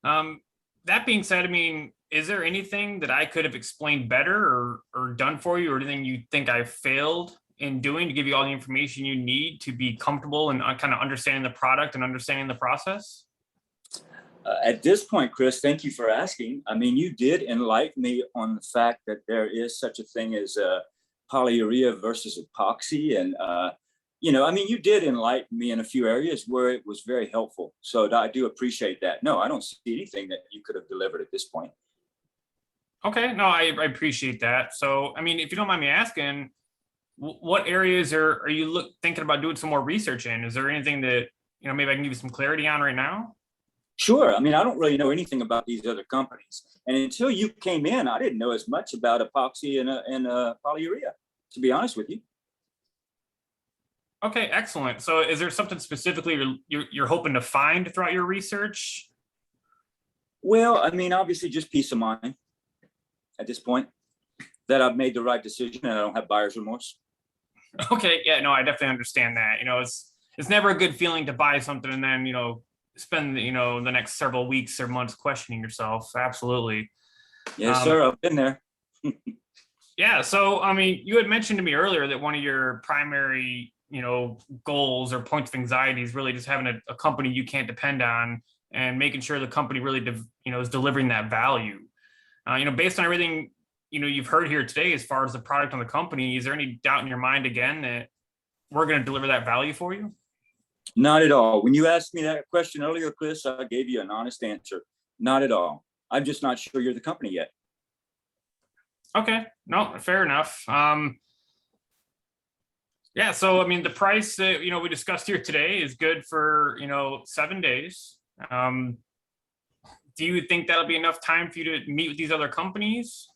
[SPEAKER 6] That being said, is there anything that I could have explained better or done for you, or anything you think I failed in doing to give you all the information you need to be comfortable and kind of understanding the product and understanding the process?
[SPEAKER 5] At this point, Chris, thank you for asking. You did enlighten me on the fact that there is such a thing as polyurea versus epoxy. And, you did enlighten me in a few areas where it was very helpful. So I do appreciate that. No, I don't see anything that you could have delivered at this point.
[SPEAKER 6] Okay, no, I appreciate that. So, if you don't mind me asking, what areas are you thinking about doing some more research in? Is there anything that, maybe I can give you some clarity on right now?
[SPEAKER 5] Sure. I don't really know anything about these other companies. And until you came in, I didn't know as much about epoxy and polyurea, to be honest with you.
[SPEAKER 6] Okay, excellent. So is there something specifically you're hoping to find throughout your research?
[SPEAKER 5] Well, obviously just peace of mind at this point that I've made the right decision and I don't have buyer's remorse.
[SPEAKER 6] Okay. Yeah, no, I definitely understand that. It's never a good feeling to buy something and then, spend, the next several weeks or months questioning yourself. Absolutely.
[SPEAKER 5] Yes, sir. I've been there.
[SPEAKER 6] Yeah. So, you had mentioned to me earlier that one of your primary, goals or points of anxiety is really just having a company you can't depend on and making sure the company really, is delivering that value. Based on everything, you've heard here today, as far as the product on the company, is there any doubt in your mind again that we're going to deliver that value for you?
[SPEAKER 5] Not at all. When you asked me that question earlier, Chris, I gave you an honest answer. Not at all. I'm just not sure you're the company yet.
[SPEAKER 6] Okay. No, fair enough. Yeah. So, the price that, we discussed here today is good for, 7 days. Do you think that'll be enough time for you to meet with these other companies?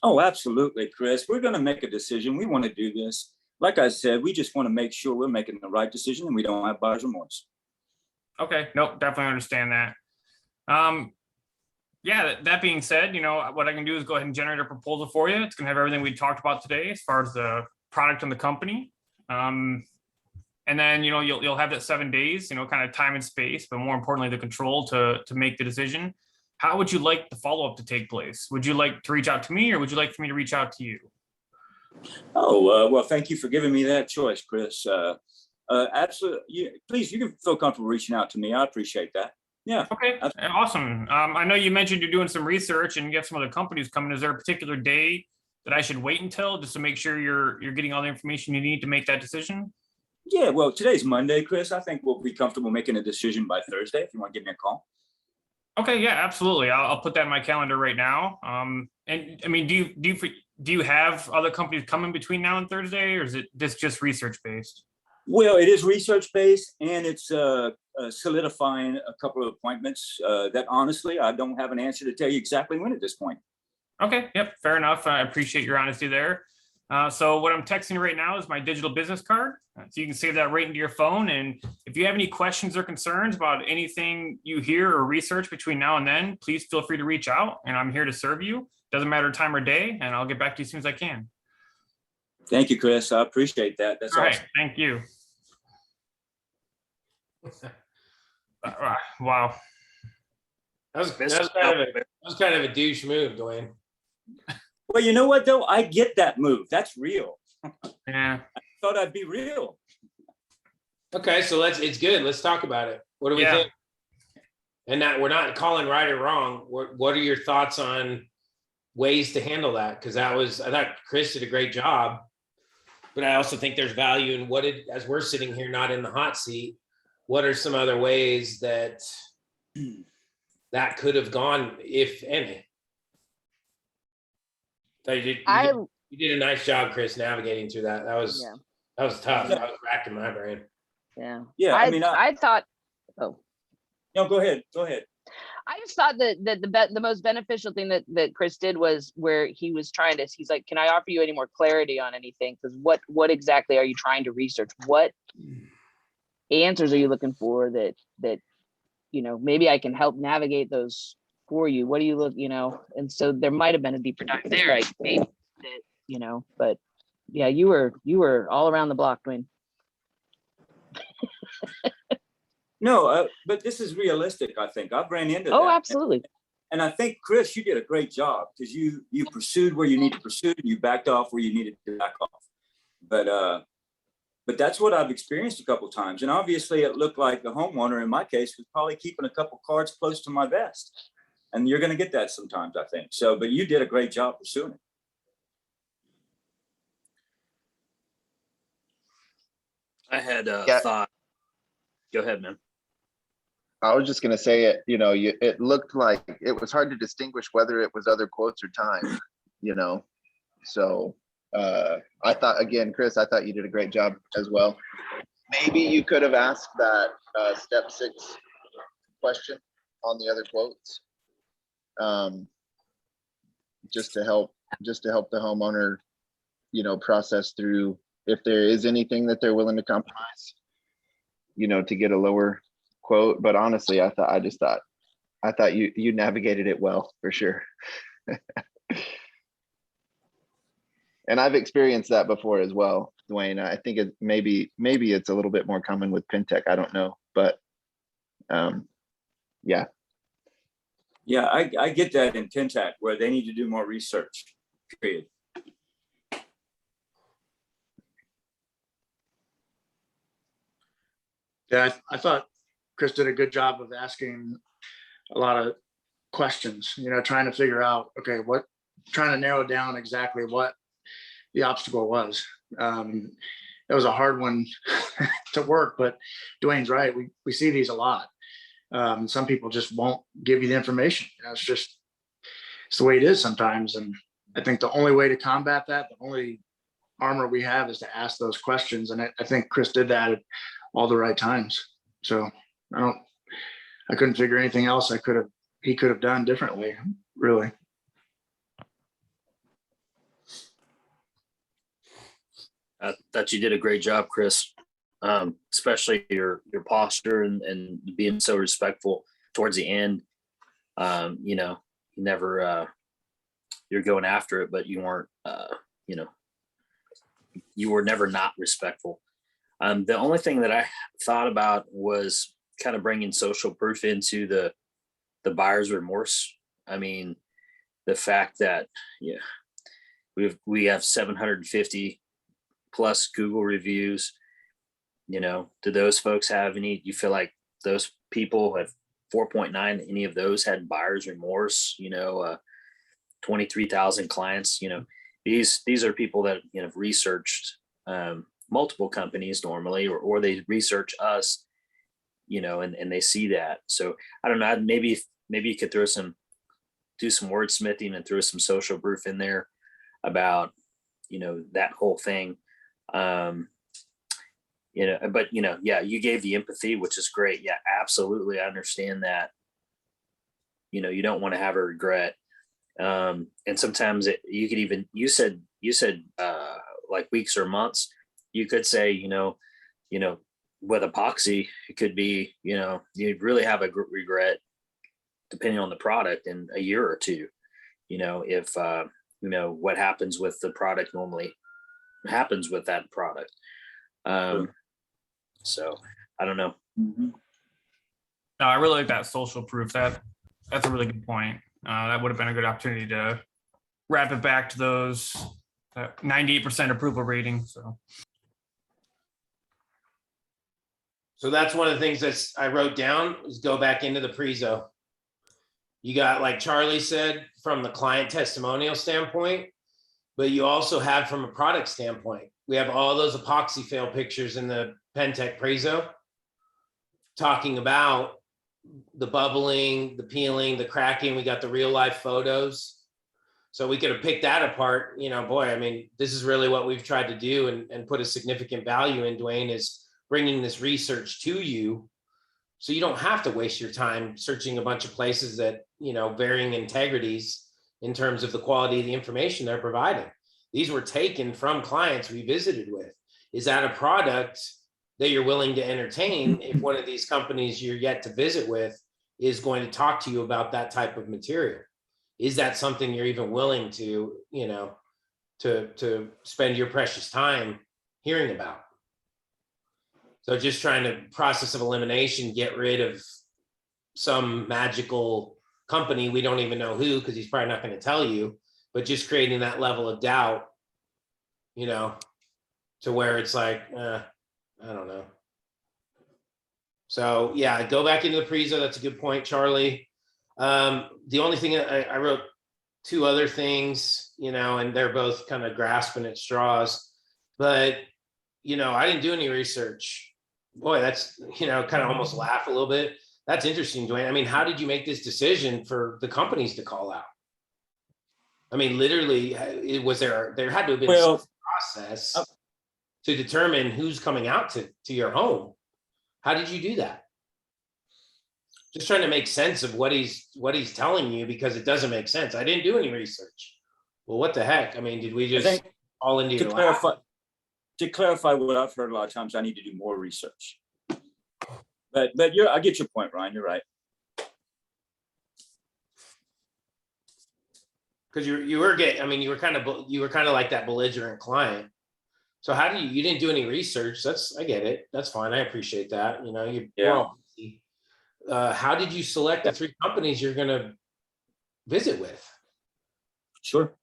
[SPEAKER 5] Oh, absolutely, Chris. We're going to make a decision. We want to do this. Like I said, we just want to make sure we're making the right decision and we don't have buyer's remorse.
[SPEAKER 6] Okay. Nope. Definitely understand that. Yeah, that being said, what I can do is go ahead and generate a proposal for you. It's going to have everything we talked about today as far as the product and the company. And then, you'll have that 7 days, kind of time and space, but more importantly, the control to make the decision. How would you like the follow-up to take place? Would you like to reach out to me or would you like for me to reach out to you?
[SPEAKER 5] Oh, well, thank you for giving me that choice, Chris. Absolutely. Please, you can feel comfortable reaching out to me. I appreciate that. Yeah.
[SPEAKER 6] Okay, awesome. I know you mentioned you're doing some research and you have some other companies coming. Is there a particular day that I should wait until just to make sure you're getting all the information you need to make that decision?
[SPEAKER 5] Yeah, well, today's Monday, Chris. I think we'll be comfortable making a decision by Thursday if you want to give me a call.
[SPEAKER 6] Okay, yeah, absolutely. I'll put that in my calendar right now. And I mean, do you have other companies coming between now and Thursday, or is it this just research based?
[SPEAKER 5] Well, it is research based, and it's solidifying a couple of appointments that honestly, I don't have an answer to tell you exactly when at this point.
[SPEAKER 6] Okay, yep, fair enough. I appreciate your honesty there. So what I'm texting right now is my digital business card. So you can save that right into your phone. And if you have any questions or concerns about anything you hear or research between now and then, please feel free to reach out, and I'm here to serve you. Doesn't matter time or day, and I'll get back to you as soon as I can.
[SPEAKER 5] Thank you, Chris. I appreciate that. That's
[SPEAKER 6] All right,
[SPEAKER 5] awesome.
[SPEAKER 6] thank you. Wow.
[SPEAKER 1] That was kind of a douche move, Dwayne.
[SPEAKER 5] Well, you know what though? I get that move. That's real.
[SPEAKER 6] Yeah.
[SPEAKER 5] I thought I'd be real.
[SPEAKER 1] Okay, so it's good. Let's talk about it. What do we think? And that we're not calling right or wrong. What are your thoughts on ways to handle that? Because I thought Chris did a great job, but I also think there's value in as we're sitting here not in the hot seat, what are some other ways that could have gone, if any? So you did a nice job, Chris, navigating through that. That was tough.
[SPEAKER 7] Yeah.
[SPEAKER 1] I was racking my brain.
[SPEAKER 7] Yeah.
[SPEAKER 5] Yeah.
[SPEAKER 7] I thought, oh,
[SPEAKER 5] no, go ahead. Go ahead.
[SPEAKER 7] I just thought that the most beneficial thing that Chris did was where he was he's like, can I offer you any more clarity on anything? Because what exactly are you trying to research? What answers are you looking for that maybe I can help navigate those for you? What do you look, and so there might have been a deeper dive there. I maybe that, but yeah, you were all around the block, Dwayne.
[SPEAKER 5] No, but this is realistic. I think I've ran into that.
[SPEAKER 7] Oh, absolutely.
[SPEAKER 5] And I think, Chris, you did a great job because you pursued where you need to pursue, and you backed off where you needed to back off. But that's what I've experienced a couple of times. And obviously it looked like the homeowner in my case was probably keeping a couple cards close to my vest. And you're going to get that sometimes, I think. So, but you did a great job pursuing it.
[SPEAKER 4] I had a thought. Go ahead, man.
[SPEAKER 3] I was just going to say it, it looked like it was hard to distinguish whether it was other quotes or time, so I thought, again, Chris, I thought you did a great job as well. Maybe you could have asked that step 6 question on the other quotes, just to help the homeowner, process through if there is anything that they're willing to compromise, to get a lower quote. But honestly, I thought you navigated it well, for sure. And I've experienced that before as well, Dwayne. I think maybe it's a little bit more common with Pintech. I don't know, but yeah.
[SPEAKER 5] Yeah, I get that in Pintech where they need to do more research, period.
[SPEAKER 8] Yeah, I thought Chris did a good job of asking a lot of questions, trying to figure out, okay, trying to narrow down exactly what the obstacle was. It was a hard one to work, but Dwayne's right. We see these a lot. Some people just won't give you the information. It's the way it is sometimes. And I think the only way to combat that, the only armor we have, is to ask those questions. And I think Chris did that at all the right times. So I couldn't figure anything else he could have done differently, really.
[SPEAKER 4] I thought you did a great job, Chris. Especially your posture and being so respectful towards the end. You never you're going after it, but you weren't. You were never not respectful. The only thing that I thought about was kind of bringing social proof into the buyer's remorse. I mean, the fact that we have 750 plus Google reviews. Do those folks have any, you feel like those people have 4.9, any of those had buyer's remorse, 23,000 clients, these are people that, have researched multiple companies normally, or they research us, and they see that. So I don't know, maybe you could do some wordsmithing and throw some social proof in there about, that whole thing. But yeah, you gave the empathy, which is great. Yeah, absolutely. I understand that. You don't want to have a regret. And sometimes you could even, you said like weeks or months, you could say, with epoxy, it could be, you'd really have a regret depending on the product in a year or two, if, what happens with the product normally happens with that product. So I don't know.
[SPEAKER 6] No, I really like that social proof. That's a really good point. That would have been a good opportunity to wrap it back to those 98% approval rating.
[SPEAKER 1] So that's one of the things that I wrote down is go back into the prezo. You got, like Charlie said, from the client testimonial standpoint, but you also have from a product standpoint. We have all those epoxy fail pictures in the Pentec prezo talking about the bubbling, the peeling, the cracking. We got the real life photos. So we could have picked that apart. This is really what we've tried to do and put a significant value in, Dwayne, is bringing this research to you. So you don't have to waste your time searching a bunch of places that, varying integrities in terms of the quality of the information they're providing. These were taken from clients we visited with. Is that a product that you're willing to entertain if one of these companies you're yet to visit with is going to talk to you about that type of material? Is that something you're even willing to, to spend your precious time hearing about? So just trying to process of elimination, get rid of some magical company, we don't even know who, because he's probably not going to tell you, but just creating that level of doubt, to where it's like, I don't know. So yeah, go back into the prezo. That's a good point, Charlie. The only thing I wrote two other things, and they're both kind of grasping at straws, but I didn't do any research. Boy, that's, kind of almost laugh a little bit. That's interesting, Dwayne. How did you make this decision for the companies to call out? Literally, there had to have been some process to determine who's coming out to your home. How did you do that? Just trying to make sense of what he's telling you, because it doesn't make sense. I didn't do any research. Well, what the heck? Did we just all into your lap?
[SPEAKER 5] To clarify what I've heard a lot of times, I need to do more research. But I get your point, Ryan. You're right.
[SPEAKER 1] Because you were kind of like that belligerent client. So how do you didn't do any research? I get it. That's fine. I appreciate that. How did you select the three companies you're going to visit with?
[SPEAKER 5] Sure.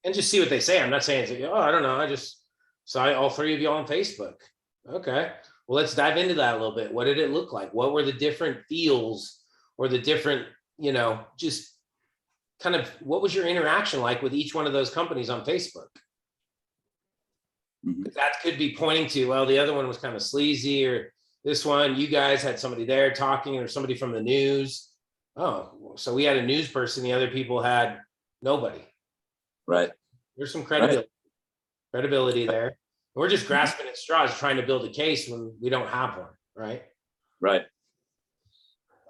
[SPEAKER 1] And just see what they say. I'm not saying, I don't know. I just saw all three of you on Facebook. Okay. Well, let's dive into that a little bit. What did it look like? What were the different feels or the different, just kind of, what was your interaction like with each one of those companies on Facebook?
[SPEAKER 5] Mm-hmm.
[SPEAKER 1] That could be pointing to, well, the other one was kind of sleazy, or this one, you guys had somebody there talking, or somebody from the news. Oh, so we had a news person. The other people had nobody.
[SPEAKER 5] Right.
[SPEAKER 1] There's some credibility there. We're just grasping at straws, trying to build a case when we don't have one. Right.
[SPEAKER 5] Right.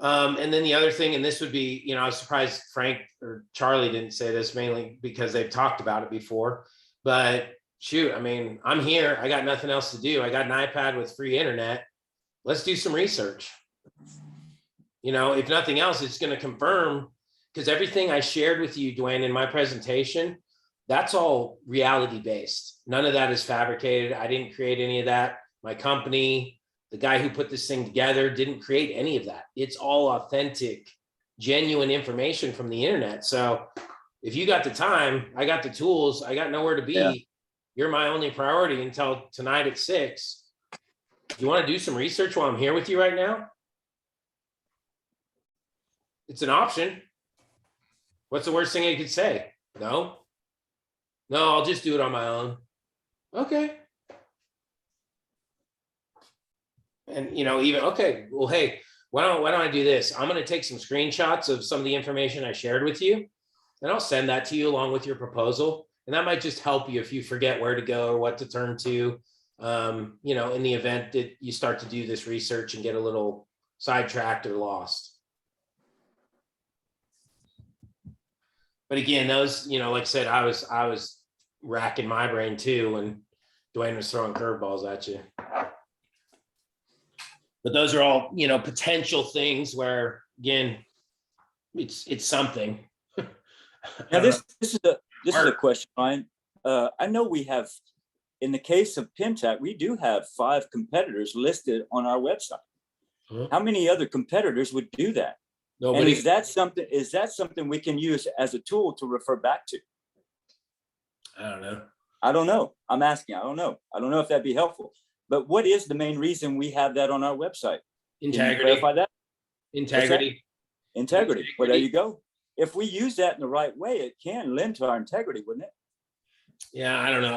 [SPEAKER 1] And then the other thing, and this would be, I was surprised Frank or Charlie didn't say this, mainly because they've talked about it before, but shoot, I'm here. I got nothing else to do. I got an iPad with free internet. Let's do some research. If nothing else, it's going to confirm, because everything I shared with you, Dwayne, in my presentation, that's all reality based. None of that is fabricated. I didn't create any of that. My company, the guy who put this thing together, didn't create any of that. It's all authentic, genuine information from the internet. So if you got the time, I got the tools, I got nowhere to be. Yeah. You're my only priority until tonight at 6. You want to do some research while I'm here with you right now? It's an option. What's the worst thing I could say? No. No, I'll just do it on my own. Okay. And even okay, well, hey, why don't I do this? I'm going to take some screenshots of some of the information I shared with you, and I'll send that to you along with your proposal. And that might just help you if you forget where to go or what to turn to. In the event that you start to do this research and get a little sidetracked or lost. But again, those, like I said, I was racking my brain too when Dwayne was throwing curveballs at you. But those are all, potential things where, again, it's something.
[SPEAKER 5] Now this is a question, Ryan. I know we have, in the case of Pimtac, we do have 5 competitors listed on our website.
[SPEAKER 1] Huh?
[SPEAKER 5] How many other competitors would do that?
[SPEAKER 1] Nobody.
[SPEAKER 5] And is that something we can use as a tool to refer back to?
[SPEAKER 1] I don't know.
[SPEAKER 5] I don't know. I'm asking. I don't know. I don't know if that'd be helpful. But what is the main reason we have that on our website? Can you
[SPEAKER 1] Integrity.
[SPEAKER 5] clarify that?
[SPEAKER 1] Integrity.
[SPEAKER 5] Integrity. Well, there you go. If we use that in the right way, it can lend to our integrity, wouldn't it?
[SPEAKER 1] Yeah, I don't know.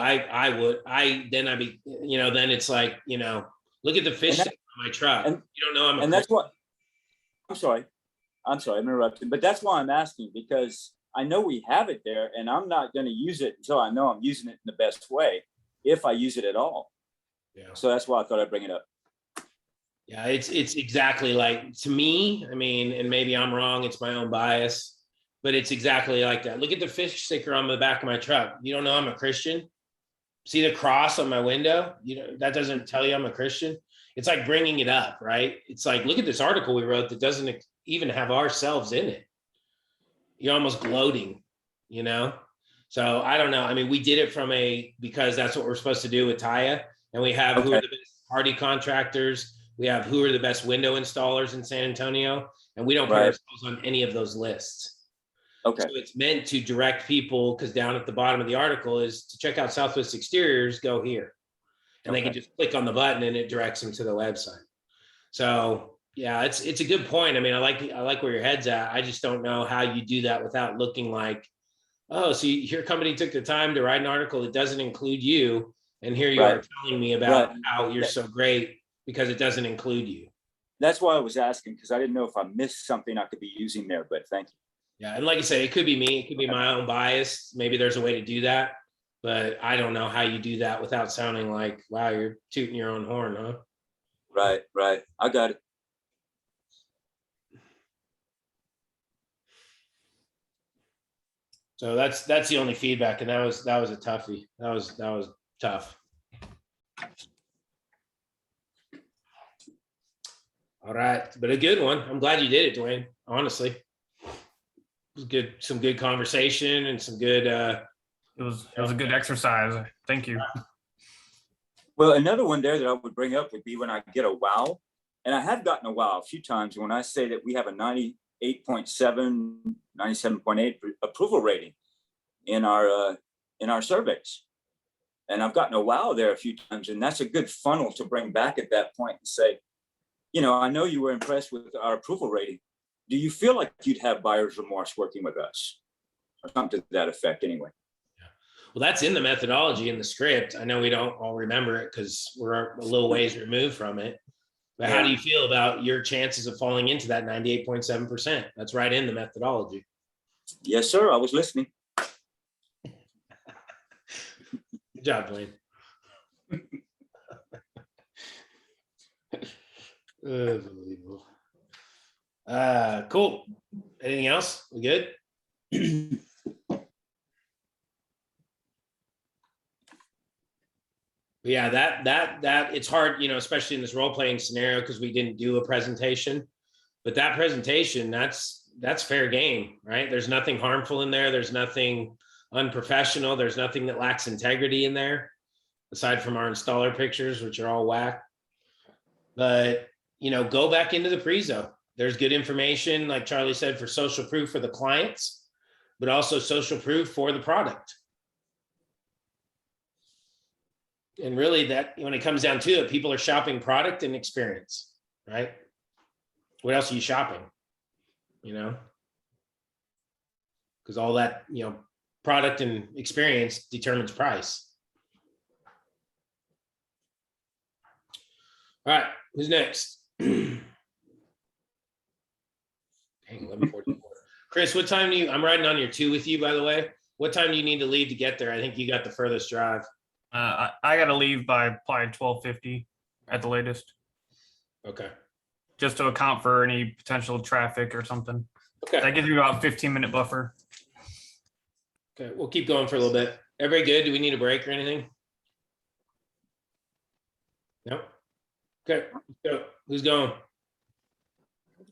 [SPEAKER 1] Then it's like, look at the fish stick on my truck.
[SPEAKER 5] And
[SPEAKER 1] you don't know I'm
[SPEAKER 5] that's what. I'm sorry, I'm interrupting, but that's why I'm asking, because I know we have it there, and I'm not going to use it until I know I'm using it in the best way, if I use it at all.
[SPEAKER 1] Yeah.
[SPEAKER 5] So that's why I thought I'd bring it up.
[SPEAKER 1] Yeah, it's exactly like, to me, and maybe I'm wrong, it's my own bias, but it's exactly like that. Look at the fish sticker on the back of my truck. You don't know I'm a Christian? See the cross on my window? That doesn't tell you I'm a Christian. It's like bringing it up, right? It's like, look at this article we wrote that doesn't even have ourselves in it. You're almost gloating, So I don't know. We did it because that's what we're supposed to do with Taya. And we have who are the best hardy contractors. We have who are the best window installers in San Antonio. And we don't put ourselves on any of those lists.
[SPEAKER 5] Okay.
[SPEAKER 1] So it's meant to direct people, because down at the bottom of the article is to check out Southwest Exteriors, go here. And they can just click on the button and it directs them to the website. So yeah, it's a good point. I like where your head's at. I just don't know how you do that without looking like, oh, so your company took the time to write an article that doesn't include you. And here you are telling me about how you're so great because it doesn't include you.
[SPEAKER 5] That's why I was asking, because I didn't know if I missed something I could be using there, but thank you.
[SPEAKER 1] Yeah. And like I said, it could be me. It could be my own bias. Maybe there's a way to do that, but I don't know how you do that without sounding like, wow, you're tooting your own horn, huh?
[SPEAKER 5] Right. I got it.
[SPEAKER 1] So that's the only feedback. And that was a toughie. That was tough. All right. But a good one. I'm glad you did it, Dwayne. Honestly. It was good. Some good conversation and some good,
[SPEAKER 6] It was a good exercise. Thank you.
[SPEAKER 5] Well, another one there that I would bring up would be when I get a wow. And I have gotten a wow a few times when I say that we have a 98.7, 97.8 approval rating in our surveys. And I've gotten a wow there a few times. And that's a good funnel to bring back at that point and say, I know you were impressed with our approval rating. Do you feel like you'd have buyer's remorse working with us? Or something to that effect anyway.
[SPEAKER 1] Well, that's in the methodology in the script. I know we don't all remember it because we're a little ways removed from it. But how do you feel about your chances of falling into that 98.7%? That's right in the methodology.
[SPEAKER 5] Yes, sir. I was listening.
[SPEAKER 1] Good job, Dwayne. Unbelievable. Cool. Anything else? We good? Yeah, that it's hard, especially in this role-playing scenario because we didn't do a presentation. But that presentation, that's fair game, right? There's nothing harmful in there. There's nothing unprofessional. There's nothing that lacks integrity in there, aside from our installer pictures, which are all whack. But go back into the prezo. There's good information, like Charlie said, for social proof for the clients, but also social proof for the product. And really that when it comes down to it, people are shopping product and experience, right? What else are you shopping? You know? Because all that, product and experience determines price. All right, who's next? Dang, 11:44. Chris, what time do you, I'm riding on your 2 with you, by the way. What time do you need to leave to get there? I think you got the furthest drive.
[SPEAKER 6] I got to leave by probably 12:50 at the latest,
[SPEAKER 1] Okay.
[SPEAKER 6] just to account for any potential traffic or something.
[SPEAKER 1] Okay.
[SPEAKER 6] That gives you about 15-minute buffer.
[SPEAKER 1] Okay, we'll keep going for a little bit. Everybody good? Do we need a break or anything? No? Okay, let's go. Who's going?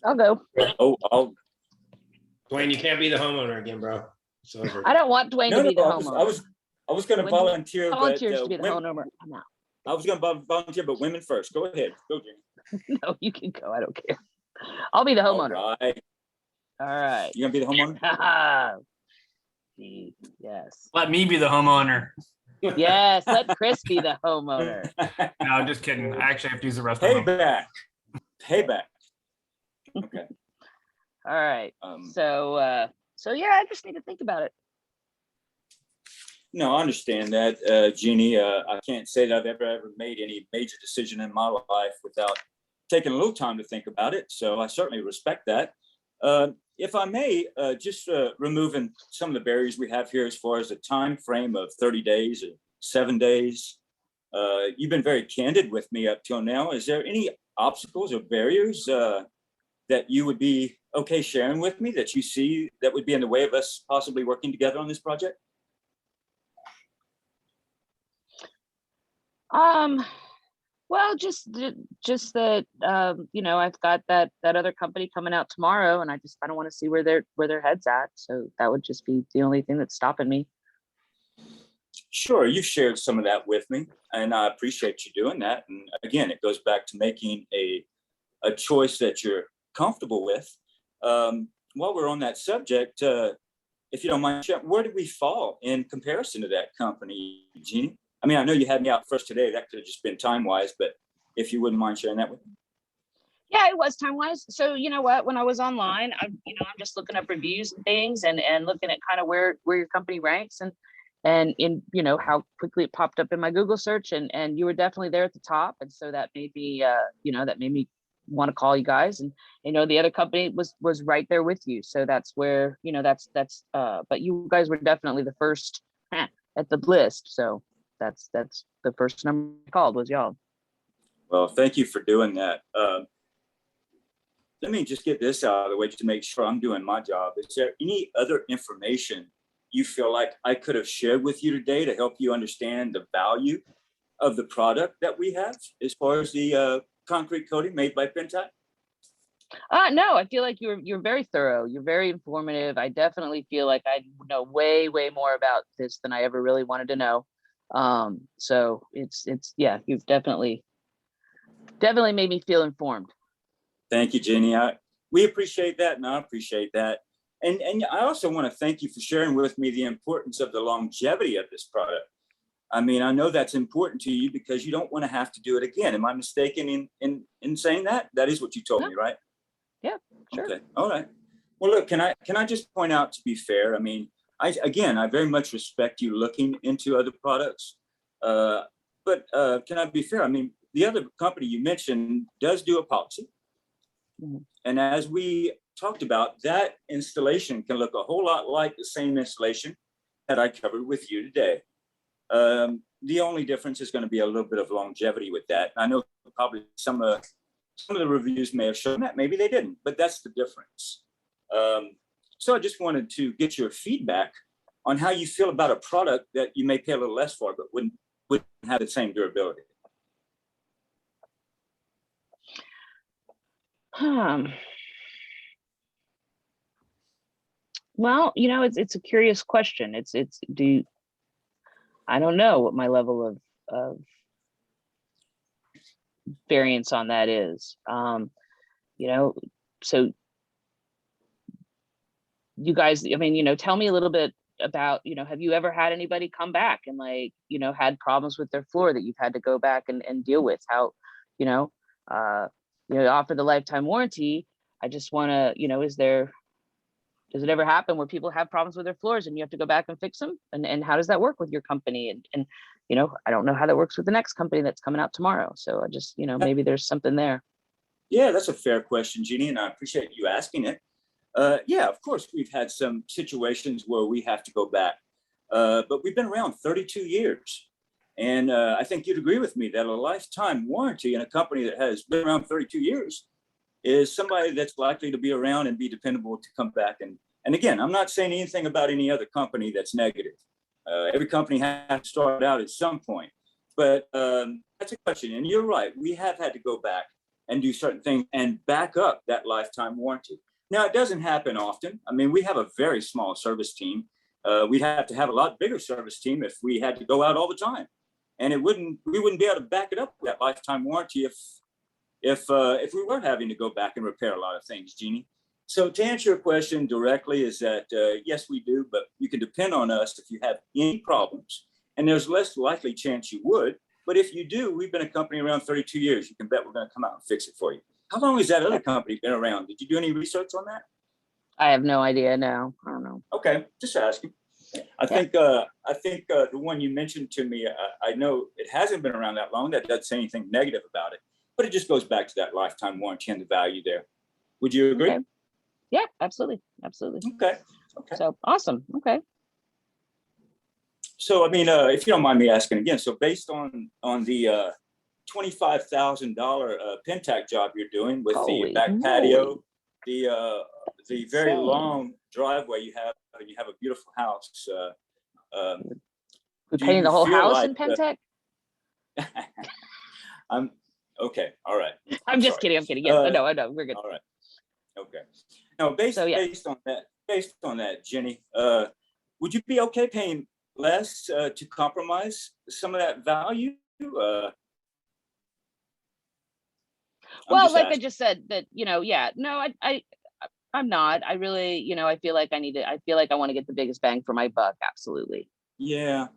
[SPEAKER 7] I'll go.
[SPEAKER 5] Oh,
[SPEAKER 1] Dwayne, you can't be the homeowner again, bro. It's over.
[SPEAKER 7] I don't want Dwayne
[SPEAKER 5] no,
[SPEAKER 7] to be the
[SPEAKER 5] no,
[SPEAKER 7] homeowner.
[SPEAKER 5] I was going to
[SPEAKER 7] When he
[SPEAKER 5] volunteer, but
[SPEAKER 7] volunteers to be the homeowner. I'm out.
[SPEAKER 5] I was going to volunteer, but women first. Go ahead. Go, Jenny.
[SPEAKER 7] No, you can go. I don't care. I'll be the homeowner.
[SPEAKER 5] All right.
[SPEAKER 7] All right.
[SPEAKER 5] You going to be the homeowner?
[SPEAKER 7] Yes.
[SPEAKER 6] Let me be the homeowner.
[SPEAKER 7] Yes. Let Chris be the homeowner.
[SPEAKER 6] No, just kidding. I actually have to use the restaurant.
[SPEAKER 5] Payback. Okay.
[SPEAKER 7] All right. So yeah, I just need to think about it.
[SPEAKER 5] No, I understand that, Jeannie. I can't say that I've ever made any major decision in my life without taking a little time to think about it. So I certainly respect that. If I may, just removing some of the barriers we have here as far as a time frame of 30 days or 7 days. You've been very candid with me up till now. Is there any obstacles or barriers that you would be okay sharing with me that you see that would be in the way of us possibly working together on this project?
[SPEAKER 7] Well, just that, I've got that other company coming out tomorrow, and I don't want to see where their head's at. So that would just be the only thing that's stopping me.
[SPEAKER 5] Sure, you've shared some of that with me, and I appreciate you doing that. And again, it goes back to making a choice that you're comfortable with. While we're on that subject, if you don't mind, where did we fall in comparison to that company, Jeannie? I mean, I know you had me out first today. That could have just been time-wise, but if you wouldn't mind sharing that with me.
[SPEAKER 7] Yeah, it was time-wise. So you know what? When I was online, I'm just looking up reviews and things, and looking at kind of where your company ranks, and in how quickly it popped up in my Google search, and you were definitely there at the top, and so that made me want to call you guys, and the other company was right there with you. So that's where but you guys were definitely the first at the list. So that's the first number I called was y'all.
[SPEAKER 5] Well, thank you for doing that. Let me just get this out of the way to make sure I'm doing my job. Is there any other information you feel like I could have shared with you today to help you understand the value of the product that we have as far as the concrete coating made by Pentai?
[SPEAKER 7] No, I feel like you're very thorough. You're very informative. I definitely feel like I know way more about this than I ever really wanted to know. So it's yeah, you've definitely made me feel informed.
[SPEAKER 5] Thank you, Jenny. We appreciate that, and I appreciate that. And I also want to thank you for sharing with me the importance of the longevity of this product. I mean, I know that's important to you because you don't want to have to do it again. Am I mistaken in saying that? That is what you told me, right?
[SPEAKER 7] Yeah, sure.
[SPEAKER 5] Okay. All right. Well, look, can I just point out, to be fair, I mean, I very much respect you looking into other products. But can I be fair? I mean, the other company you mentioned does do epoxy.
[SPEAKER 7] Mm-hmm.
[SPEAKER 5] And as we talked about, that installation can look a whole lot like the same installation that I covered with you today. The only difference is going to be a little bit of longevity with that. I know probably some of the reviews may have shown that, maybe they didn't, but that's the difference. So I just wanted to get your feedback on how you feel about a product that you may pay a little less for, but wouldn't have the same durability.
[SPEAKER 7] Well, it's a curious question. I don't know what my level of variance on that is. So you guys, I mean, tell me a little bit about, have you ever had anybody come back and like, had problems with their floor that you've had to go back and deal with? How, you know, offer the lifetime warranty. I just want to, does it ever happen where people have problems with their floors and you have to go back and fix them? And how does that work with your company? And I don't know how that works with the next company that's coming out tomorrow. So I just, maybe there's something there.
[SPEAKER 5] Yeah, that's a fair question, Jeannie, and I appreciate you asking it. Yeah, of course, we've had some situations where we have to go back, but we've been around 32 years. And I think you'd agree with me that a lifetime warranty in a company that has been around 32 years is somebody that's likely to be around and be dependable to come back. And again, I'm not saying anything about any other company that's negative. Every company has to start out at some point. But that's a question. And you're right. We have had to go back and do certain things and back up that lifetime warranty. Now, it doesn't happen often. I mean, we have a very small service team. We'd have to have a lot bigger service team if we had to go out all the time. And we wouldn't be able to back it up with that lifetime warranty if we were having to go back and repair a lot of things, Jeannie. So to answer your question directly is that, yes, we do, but you can depend on us if you have any problems. And there's less likely chance you would. But if you do, we've been a company around 32 years. You can bet we're going to come out and fix it for you. How long has that other company been around? Did you do any research on that?
[SPEAKER 7] I have no idea. No, I don't know.
[SPEAKER 5] Okay, just asking. I think the one you mentioned to me, I know it hasn't been around that long. That doesn't say anything negative about it, but it just goes back to that lifetime warranty and the value there. Would you agree?
[SPEAKER 7] Okay. Yeah, absolutely. Absolutely.
[SPEAKER 5] Okay.
[SPEAKER 7] So awesome. Okay.
[SPEAKER 5] So, I mean, if you don't mind me asking again, so based on the $25,000 Pentac job you're doing with the back patio, the very long driveway you have, and you have a beautiful house.
[SPEAKER 7] We're painting the whole house in Pentac?
[SPEAKER 5] I'm okay. All right.
[SPEAKER 7] I'm just kidding. I'm kidding. Yes, I know. We're good.
[SPEAKER 5] All right. Okay. Now, based on that, Jenny, would you be okay paying less to compromise some of that value?
[SPEAKER 7] Well, like I just said, that I'm not. I really, I feel like I want to get the biggest bang for my buck. Absolutely.
[SPEAKER 5] Yeah.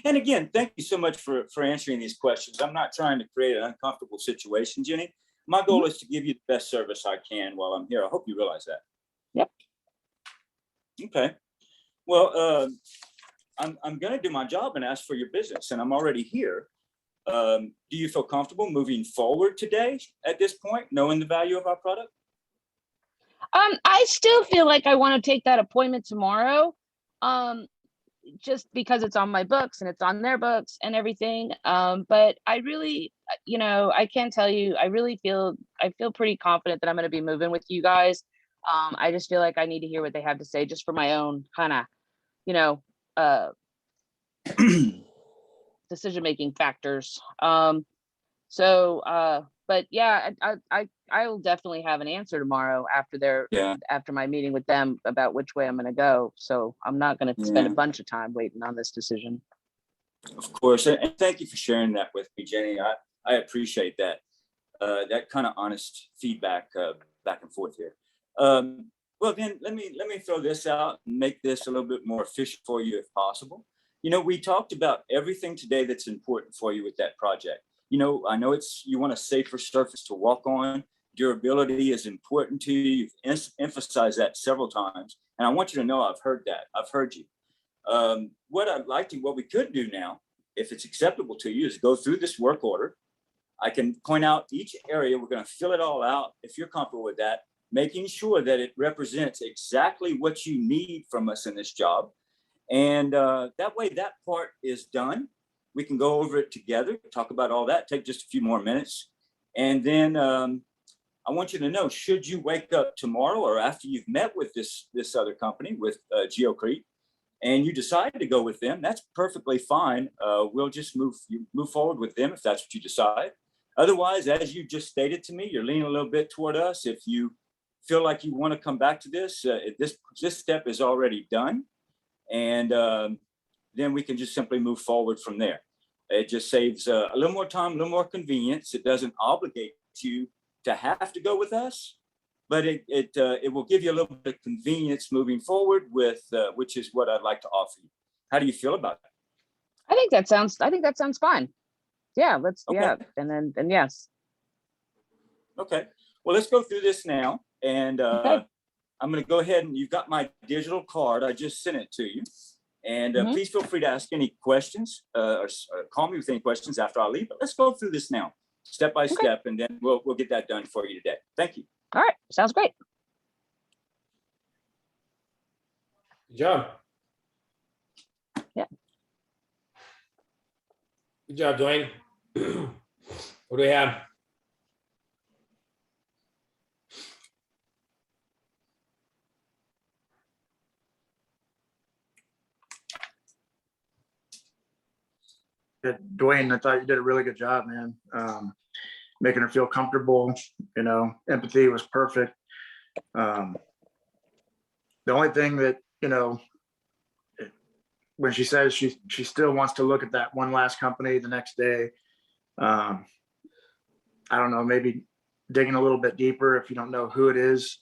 [SPEAKER 5] And again, thank you so much for answering these questions. I'm not trying to create an uncomfortable situation, Jenny. My goal is to give you the best service I can while I'm here. I hope you realize that.
[SPEAKER 7] Yep.
[SPEAKER 5] Okay. Well, I'm going to do my job and ask for your business, and I'm already here. Do you feel comfortable moving forward today at this point, knowing the value of our product?
[SPEAKER 7] I still feel like I want to take that appointment tomorrow, just because it's on my books and it's on their books and everything. But I really, I can't tell you, I feel pretty confident that I'm going to be moving with you guys. I just feel like I need to hear what they have to say just for my own kind of, decision-making factors. But yeah, I will definitely have an answer tomorrow after my meeting with them about which way I'm going to go. So I'm not going to spend a bunch of time waiting on this decision.
[SPEAKER 5] Of course, and thank you for sharing that with me, Jenny. I appreciate that kind of honest feedback back and forth here. Well, then let me throw this out and make this a little bit more efficient for you if possible. We talked about everything today that's important for you with that project. I know you want a safer surface to walk on. Durability is important to you. You've emphasized that several times. And I want you to know I've heard that. I've heard you. What we could do now, if it's acceptable to you, is go through this work order. I can point out each area. We're going to fill it all out, if you're comfortable with that, making sure that it represents exactly what you need from us in this job. And that way, that part is done. We can go over it together, talk about all that, take just a few more minutes. And then I want you to know, should you wake up tomorrow or after you've met with this other company, with Geocrete, and you decide to go with them, that's perfectly fine. We'll just move forward with them if that's what you decide. Otherwise, as you just stated to me, you're leaning a little bit toward us. If you feel like you want to come back to this, this step is already done. And then we can just simply move forward from there. It just saves a little more time, a little more convenience. It doesn't obligate you to have to go with us, but it will give you a little bit of convenience moving forward with, which is what I'd like to offer you. How do you feel about that?
[SPEAKER 7] I think that sounds fine. Yeah,
[SPEAKER 5] Okay.
[SPEAKER 7] yeah. And then yes.
[SPEAKER 5] Okay. Well, let's go through this now. And
[SPEAKER 7] Okay.
[SPEAKER 5] I'm going to go ahead, and you've got my digital card. I just sent it to you. And please feel free to ask any questions or call me with any questions after I leave. But let's go through this now, step by step, and then we'll get that done for you today. Thank you.
[SPEAKER 7] All right. Sounds great.
[SPEAKER 1] Good job.
[SPEAKER 7] Yeah.
[SPEAKER 1] Good job, Dwayne. What do we have?
[SPEAKER 8] Dwayne, I thought you did a really good job, man. Making her feel comfortable, empathy was perfect. The only thing that, when she says she still wants to look at that one last company the next day, I don't know, maybe digging a little bit deeper if you don't know who it is,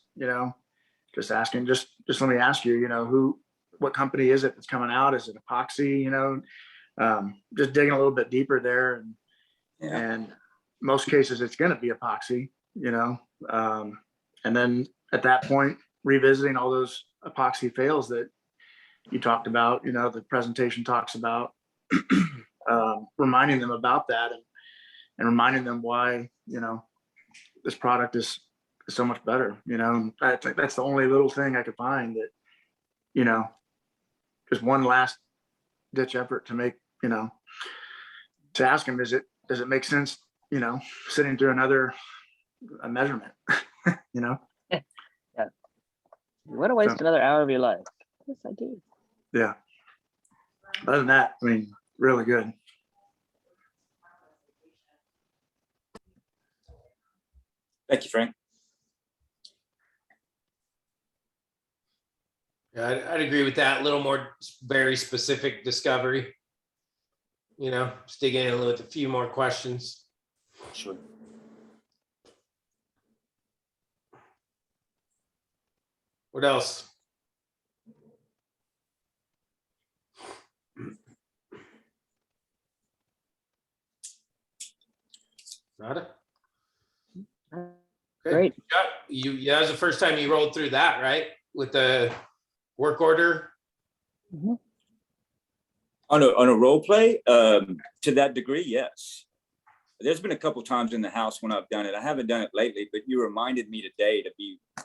[SPEAKER 8] just asking, just let me ask you, what company is it that's coming out? Is it epoxy, just digging a little bit deeper there, and most cases it's going to be epoxy, and then at that point revisiting all those epoxy fails that you talked about, the presentation talks about, reminding them about that and reminding them why, this product is so much better. I think that's the only little thing I could find that, just one last ditch effort to make, to ask him, does it make sense, sitting through a measurement,
[SPEAKER 7] Yeah. You want to waste another hour of your life? Yes, I do.
[SPEAKER 8] Yeah. Other than that, really good.
[SPEAKER 5] Thank you, Frank.
[SPEAKER 1] Yeah, I'd agree with that. A little more very specific discovery. Just digging in with a few more questions.
[SPEAKER 5] Sure.
[SPEAKER 1] What else? Nada?
[SPEAKER 7] Great.
[SPEAKER 1] Yeah, that was the first time you rolled through that, right? With the work order?
[SPEAKER 7] Mhm.
[SPEAKER 5] On a role play, to that degree, yes. There's been a couple times in the house when I've done it. I haven't done it lately, but you reminded me today to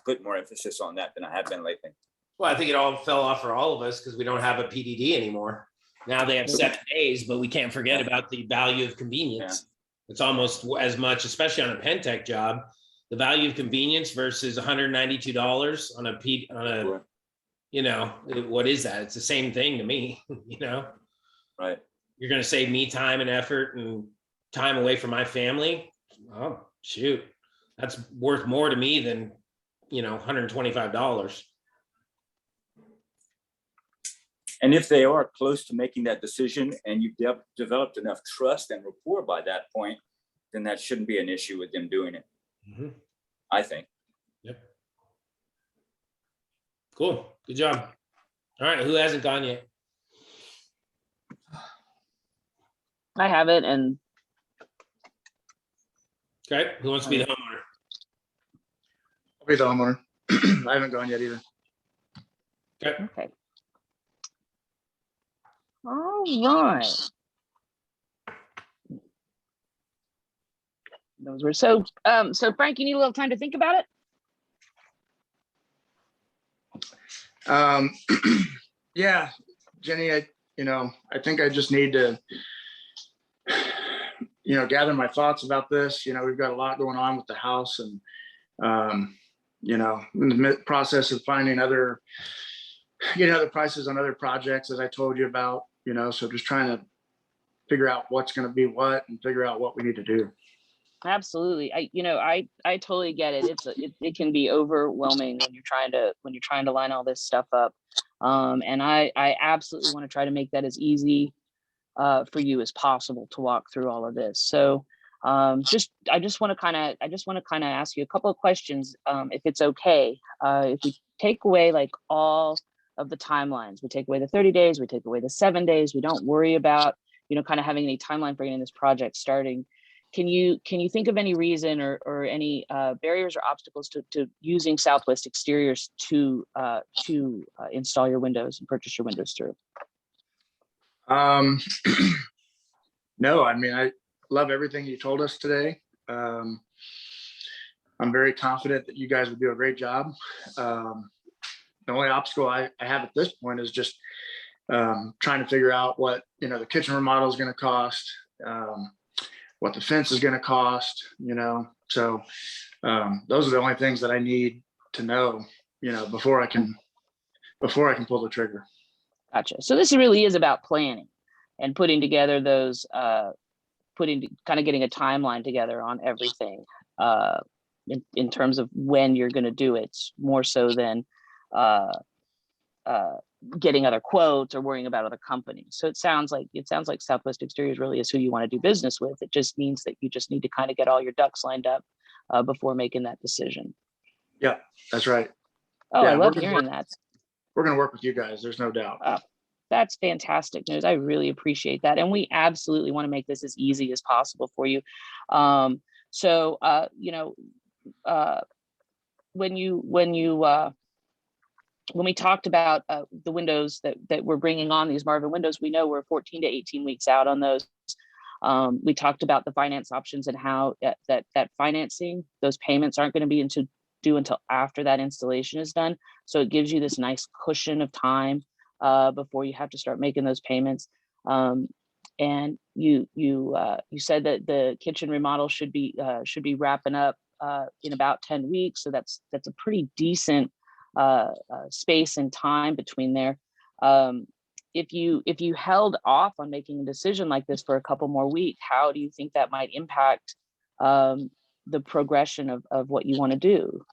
[SPEAKER 5] put more emphasis on that than I have been lately.
[SPEAKER 1] Well, I think it all fell off for all of us because we don't have a PDD anymore. Now they have 7 days, but we can't forget about the value of convenience. It's almost as much, especially on a pen tech job, the value of convenience versus $192 on a what is that? It's the same thing to me,
[SPEAKER 5] Right.
[SPEAKER 1] You're going to save me time and effort and time away from my family. Oh, shoot. That's worth more to me than, $125.
[SPEAKER 5] And if they are close to making that decision and you've developed enough trust and rapport by that point, then that shouldn't be an issue with them doing it.
[SPEAKER 1] Mm-hmm.
[SPEAKER 5] I think.
[SPEAKER 1] Yep. Cool. Good job. All right. Who hasn't gone yet?
[SPEAKER 7] I have it, and
[SPEAKER 1] Okay. Who wants to be the homeowner?
[SPEAKER 8] I'll be the homeowner. I haven't gone yet either.
[SPEAKER 7] okay. All right. Those were so Frank, you need a little time to think about it.
[SPEAKER 8] Yeah, Jenny, I think I just need to, gather my thoughts about this. We've got a lot going on with the house, and, in the process of finding other prices on other projects, as I told you about, so just trying to figure out what's going to be what and figure out what we need to do.
[SPEAKER 7] Absolutely. I totally get it. It can be overwhelming when you're trying to line all this stuff up. And I absolutely want to try to make that as easy for you as possible to walk through all of this. So I just want to kind of ask you a couple of questions, if it's okay. If we take away like all of the timelines, we take away the 30 days, we take away the 7 days, we don't worry about, kind of having any timeline for getting this project starting. Can you think of any reason or any barriers or obstacles to using Southwest Exteriors to install your windows and purchase your windows through?
[SPEAKER 8] No, I mean, I love everything you told us today. I'm very confident that you guys would do a great job. The only obstacle I have at this point is just trying to figure out what, the kitchen remodel is going to cost, what the fence is going to cost, so those are the only things that I need to know, before I can pull the trigger.
[SPEAKER 7] Gotcha. So this really is about planning and putting together those, getting a timeline together on everything in terms of when you're going to do it, more so than getting other quotes or worrying about other companies. So it sounds like Southwest Exteriors really is who you want to do business with. It just means that you just need to kind of get all your ducks lined up before making that decision.
[SPEAKER 8] Yeah, that's right.
[SPEAKER 7] Oh,
[SPEAKER 8] Yeah,
[SPEAKER 7] I love hearing that.
[SPEAKER 8] We're going to work with you guys. There's no doubt.
[SPEAKER 7] That's fantastic news. I really appreciate that. And we absolutely want to make this as easy as possible for you. When we talked about the windows that we're bringing on, these Marvin windows, we know we're 14 to 18 weeks out on those. We talked about the finance options and how that financing, those payments aren't going to be due until after that installation is done. So it gives you this nice cushion of time before you have to start making those payments. And you said that the kitchen remodel should be wrapping up in about 10 weeks. So that's a pretty decent space and time between there. If you held off on making a decision like this for a couple more weeks, how do you think that might impact the progression of what you want to do?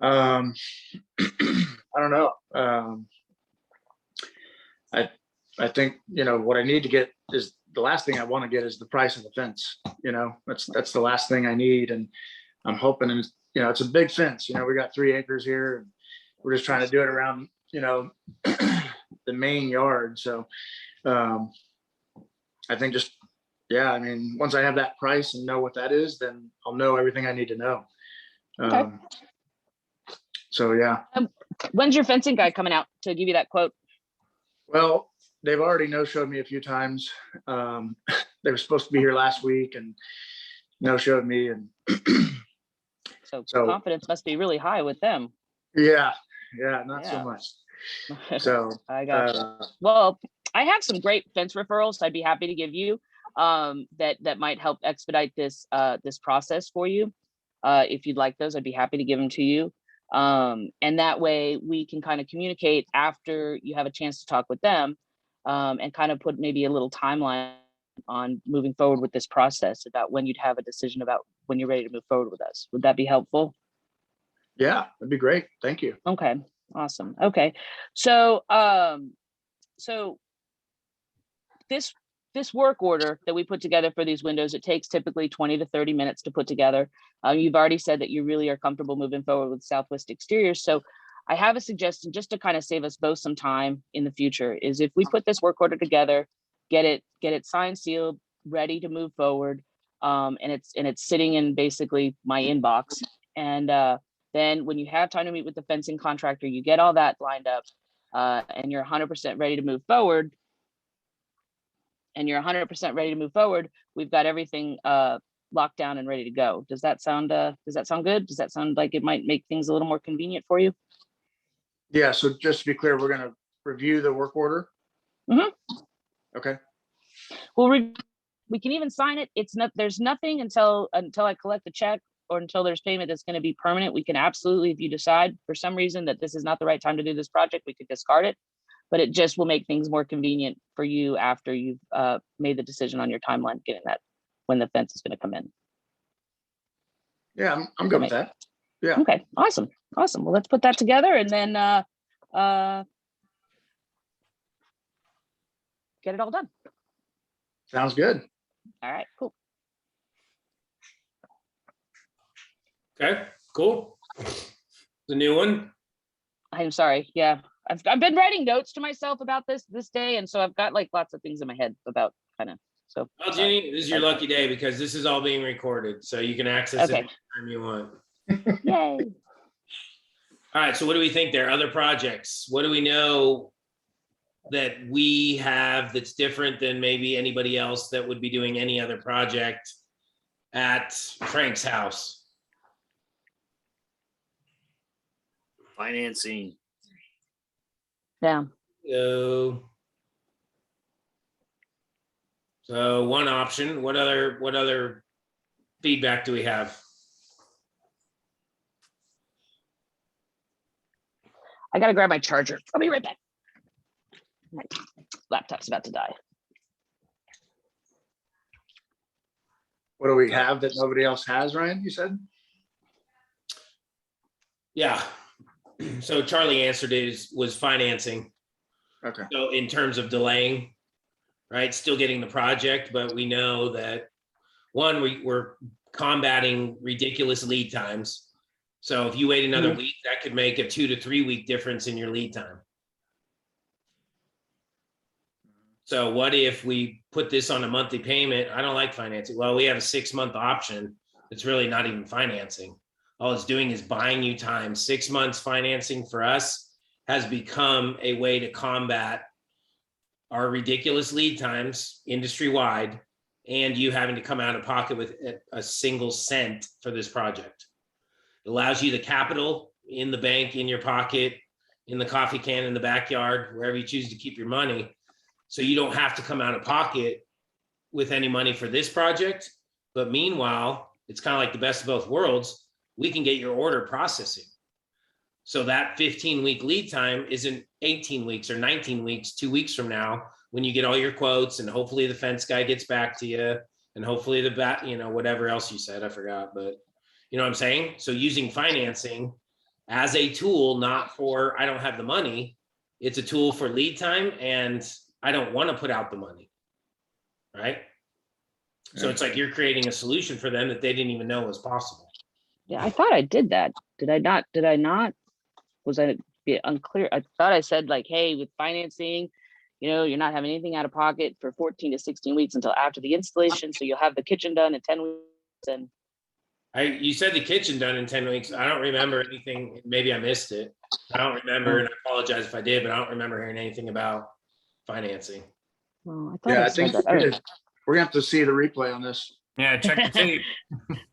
[SPEAKER 8] I don't know. I think, what I need to get is the last thing I want to get is the price of the fence. That's the last thing I need. And I'm hoping, and it's a big fence, we got 3 acres here and we're just trying to do it around, the main yard. So, I think once I have that price and know what that is, then I'll know everything I need to know.
[SPEAKER 7] Okay.
[SPEAKER 8] So, yeah.
[SPEAKER 7] When's your fencing guy coming out to give you that quote?
[SPEAKER 8] Well, they've already no-showed me a few times. They were supposed to be here last week and no-showed me. And
[SPEAKER 7] so confidence must be really high with them.
[SPEAKER 8] Yeah, not so much. So
[SPEAKER 7] I got you. Well, I have some great fence referrals I'd be happy to give you that might help expedite this process for you. If you'd like those, I'd be happy to give them to you. And that way we can kind of communicate after you have a chance to talk with them, and kind of put maybe a little timeline on moving forward with this process about when you'd have a decision about when you're ready to move forward with us. Would that be helpful?
[SPEAKER 8] Yeah, that'd be great. Thank you.
[SPEAKER 7] Okay, awesome. Okay. So, this work order that we put together for these windows, it takes typically 20 to 30 minutes to put together. You've already said that you really are comfortable moving forward with Southwest Exteriors. So I have a suggestion just to kind of save us both some time in the future is if we put this work order together, get it signed, sealed, ready to move forward. And it's sitting in basically my inbox. And then when you have time to meet with the fencing contractor, you get all that lined up and you're 100% ready to move forward. We've got everything locked down and ready to go. Does that sound good? Does that sound like it might make things a little more convenient for you?
[SPEAKER 8] Yeah. So just to be clear, we're going to review the work order.
[SPEAKER 7] Mm-hmm.
[SPEAKER 8] Okay.
[SPEAKER 7] Well, we can even sign it. There's nothing until I collect the check or until there's payment that's going to be permanent. We can absolutely, if you decide for some reason that this is not the right time to do this project, we could discard it. But it just will make things more convenient for you after you've made the decision on your timeline, getting that when the fence is going to come in.
[SPEAKER 8] Yeah, I'm good with that. Yeah.
[SPEAKER 7] Okay, awesome. Well, let's put that together and then get it all done.
[SPEAKER 8] Sounds good.
[SPEAKER 7] All right, cool.
[SPEAKER 1] Okay, cool. The new one.
[SPEAKER 7] I'm sorry. Yeah, I've been writing notes to myself about this day, and so I've got like lots of things in my head about kind of. So.
[SPEAKER 1] Well, Jenny, this is your lucky day because this is all being recorded, so you can access it
[SPEAKER 7] Okay.
[SPEAKER 1] anytime you want.
[SPEAKER 7] Yay.
[SPEAKER 1] All right, so what do we think there? Other projects? What do we know that we have that's different than maybe anybody else that would be doing any other project at Frank's house?
[SPEAKER 4] Financing.
[SPEAKER 7] Yeah.
[SPEAKER 1] So one option. What other feedback do we have?
[SPEAKER 7] I gotta grab my charger. I'll be right back. My laptop's about to die.
[SPEAKER 8] What do we have that nobody else has, Ryan, you said?
[SPEAKER 1] Yeah. So Charlie answered was financing.
[SPEAKER 8] Okay.
[SPEAKER 1] So in terms of delaying, right? Still getting the project, but we know that one, we're combating ridiculous lead times. So if you wait another week, that could make a 2 to 3 week difference in your lead time. So what if we put this on a monthly payment? I don't like financing. Well, we have a 6-month option. It's really not even financing. All it's doing is buying you time. 6 months financing for us has become a way to combat our ridiculous lead times industry-wide and you having to come out of pocket with a single cent for this project. It allows you the capital in the bank, in your pocket, in the coffee can, in the backyard, wherever you choose to keep your money. So you don't have to come out of pocket with any money for this project. But meanwhile, it's kind of like the best of both worlds. We can get your order processing. So that 15-week lead time isn't 18 weeks or 19 weeks, 2 weeks from now, when you get all your quotes and hopefully the fence guy gets back to you and hopefully whatever else you said, I forgot, but you know what I'm saying? So using financing as a tool, not for, I don't have the money. It's a tool for lead time and I don't want to put out the money, right? So it's like you're creating a solution for them that they didn't even know was possible.
[SPEAKER 7] Yeah, I thought I did that. Did I not? Was I unclear? I thought I said like, hey, with financing, you're not having anything out of pocket for 14 to 16 weeks until after the installation. So you'll have the kitchen done in 10 weeks. And
[SPEAKER 1] you said the kitchen done in 10 weeks. I don't remember anything. Maybe I missed it. I don't remember, and I apologize if I did, but I don't remember hearing anything about financing.
[SPEAKER 7] well, I think that.
[SPEAKER 8] We're gonna have to see the replay on this.
[SPEAKER 6] Yeah, check the tape.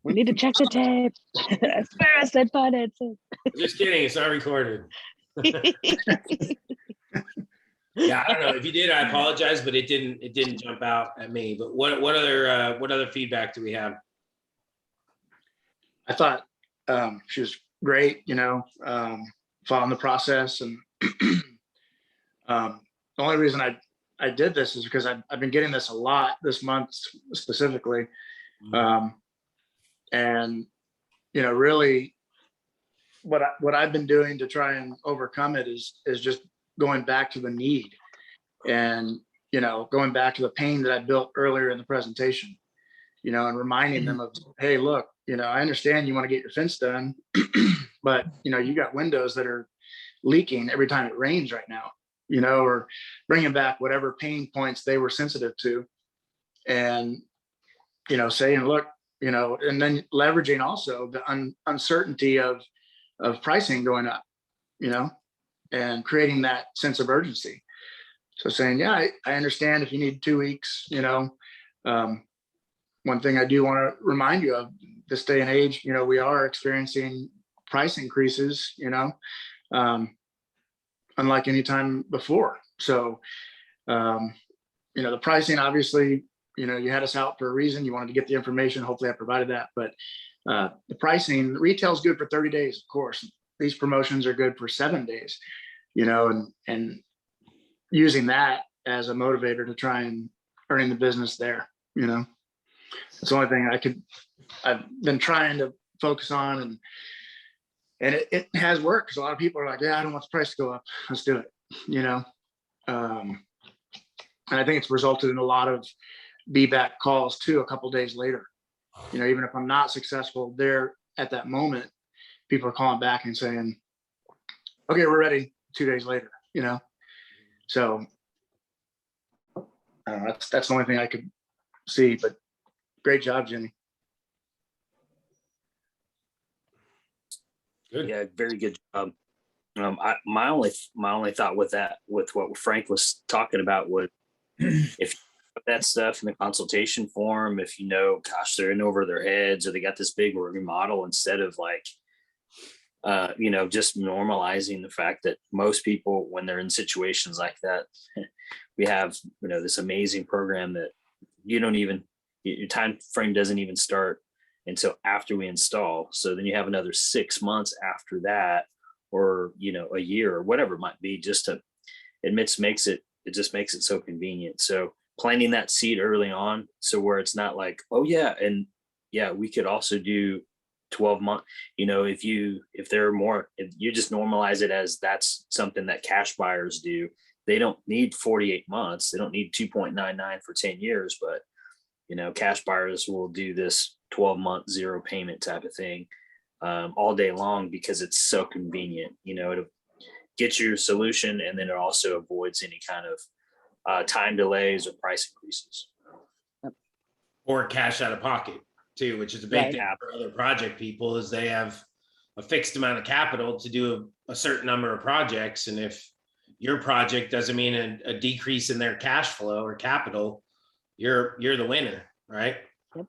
[SPEAKER 7] We need to check the tape. I swear I said financing.
[SPEAKER 1] Just kidding. It's not recorded. Yeah, I don't know. If you did, I apologize, but it didn't jump out at me. But what other feedback do we have?
[SPEAKER 8] I thought she was great, following the process. And the only reason I did this is because I've been getting this a lot this month specifically. And, really what I've been doing to try and overcome it is just going back to the need and, going back to the pain that I built earlier in the presentation, and reminding them of, hey, look, I understand you want to get your fence done, but, you got windows that are leaking every time it rains right now, or bringing back whatever pain points they were sensitive to. And, saying, look, and then leveraging also the uncertainty of pricing going up, and creating that sense of urgency. So saying, yeah, I understand if you need 2 weeks, one thing I do want to remind you of this day and age, we are experiencing price increases, unlike any time before. So, the pricing, obviously, you had us out for a reason. You wanted to get the information. Hopefully I provided that, but the pricing, retail is good for 30 days. Of course, these promotions are good for 7 days, and using that as a motivator to try and earning the business there, It's the only thing I've been trying to focus on, and it has worked. Because a lot of people are like, yeah, I don't want the price to go up. Let's do it, and I think it's resulted in a lot of be back calls too a couple days later. You know, even if I'm not successful there at that moment, people are calling back and saying, okay, we're ready 2 days later, you know? So that's the only thing I could see, but great job, Jenny.
[SPEAKER 1] Good.
[SPEAKER 4] Yeah, very good job. My only thought with that, with what Frank was talking about, was if you put that stuff in the consultation form, if you know, gosh, they're in over their heads, or they got this big remodel, instead of like, you know, just normalizing the fact that most people, when they're in situations like that, we have, you know, this amazing program that you don't even, your time frame doesn't even start until after we install. So then you have another 6 months after that, or, you know, a year or whatever it might be, just to, it just makes it so convenient. So planting that seed early on, so where it's not like, oh yeah, and yeah, we could also do 12 month, you know, if you just normalize it as that's something that cash buyers do. They don't need 48 months. They don't need 2.99 for 10 years, but you know, cash buyers will do this 12-month zero payment type of thing all day long, because it's so convenient. You know, it'll get your solution, and then it also avoids any kind of time delays or price increases.
[SPEAKER 1] Or cash out of pocket too, which is a big
[SPEAKER 7] Right.
[SPEAKER 1] thing for other project people, is they have a fixed amount of capital to do a certain number of projects. And if your project doesn't mean a decrease in their cash flow or capital, you're the winner, right?
[SPEAKER 7] Yep.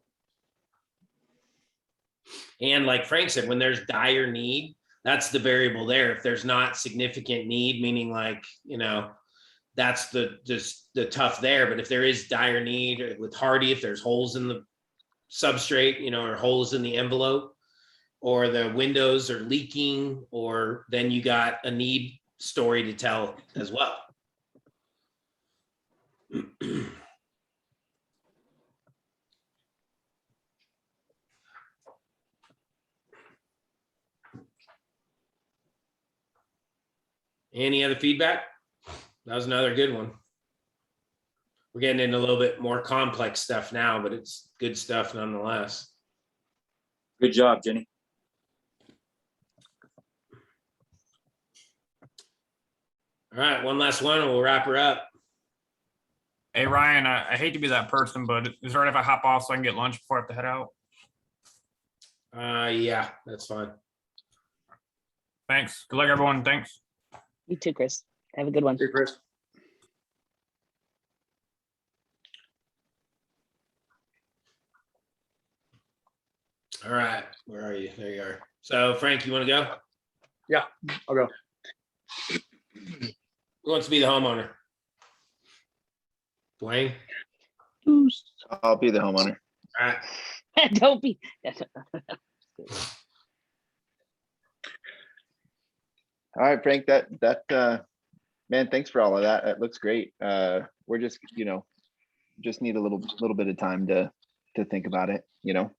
[SPEAKER 1] And like Frank said, when there's dire need, that's the variable there. If there's not significant need, meaning like, you know, that's the tough there. But if there is dire need with Hardy, if there's holes in the substrate, you know, or holes in the envelope, or the windows are leaking, or then you got a need story to tell as well. Any other feedback? That was another good one. We're getting into a little bit more complex stuff now, but it's good stuff nonetheless.
[SPEAKER 5] Good job, Jenny.
[SPEAKER 1] All right, one last one and we'll wrap her up.
[SPEAKER 6] Hey, Ryan, I hate to be that person, but is it all right if I hop off so I can get lunch before I have to head out?
[SPEAKER 1] Yeah, that's fine.
[SPEAKER 6] Thanks. Good luck, everyone. Thanks.
[SPEAKER 7] You too, Chris. Have a good one.
[SPEAKER 8] Hey, Chris.
[SPEAKER 1] All right, where are you? There you are. So Frank, you want to go?
[SPEAKER 8] Yeah, I'll go.
[SPEAKER 1] Who wants to be the homeowner? Dwayne?
[SPEAKER 3] I'll be the homeowner.
[SPEAKER 1] All right.
[SPEAKER 7] Don't be.
[SPEAKER 3] All right, Frank, man, thanks for all of that. It looks great. We're just, you know, just need a little bit of time to think about it, you know?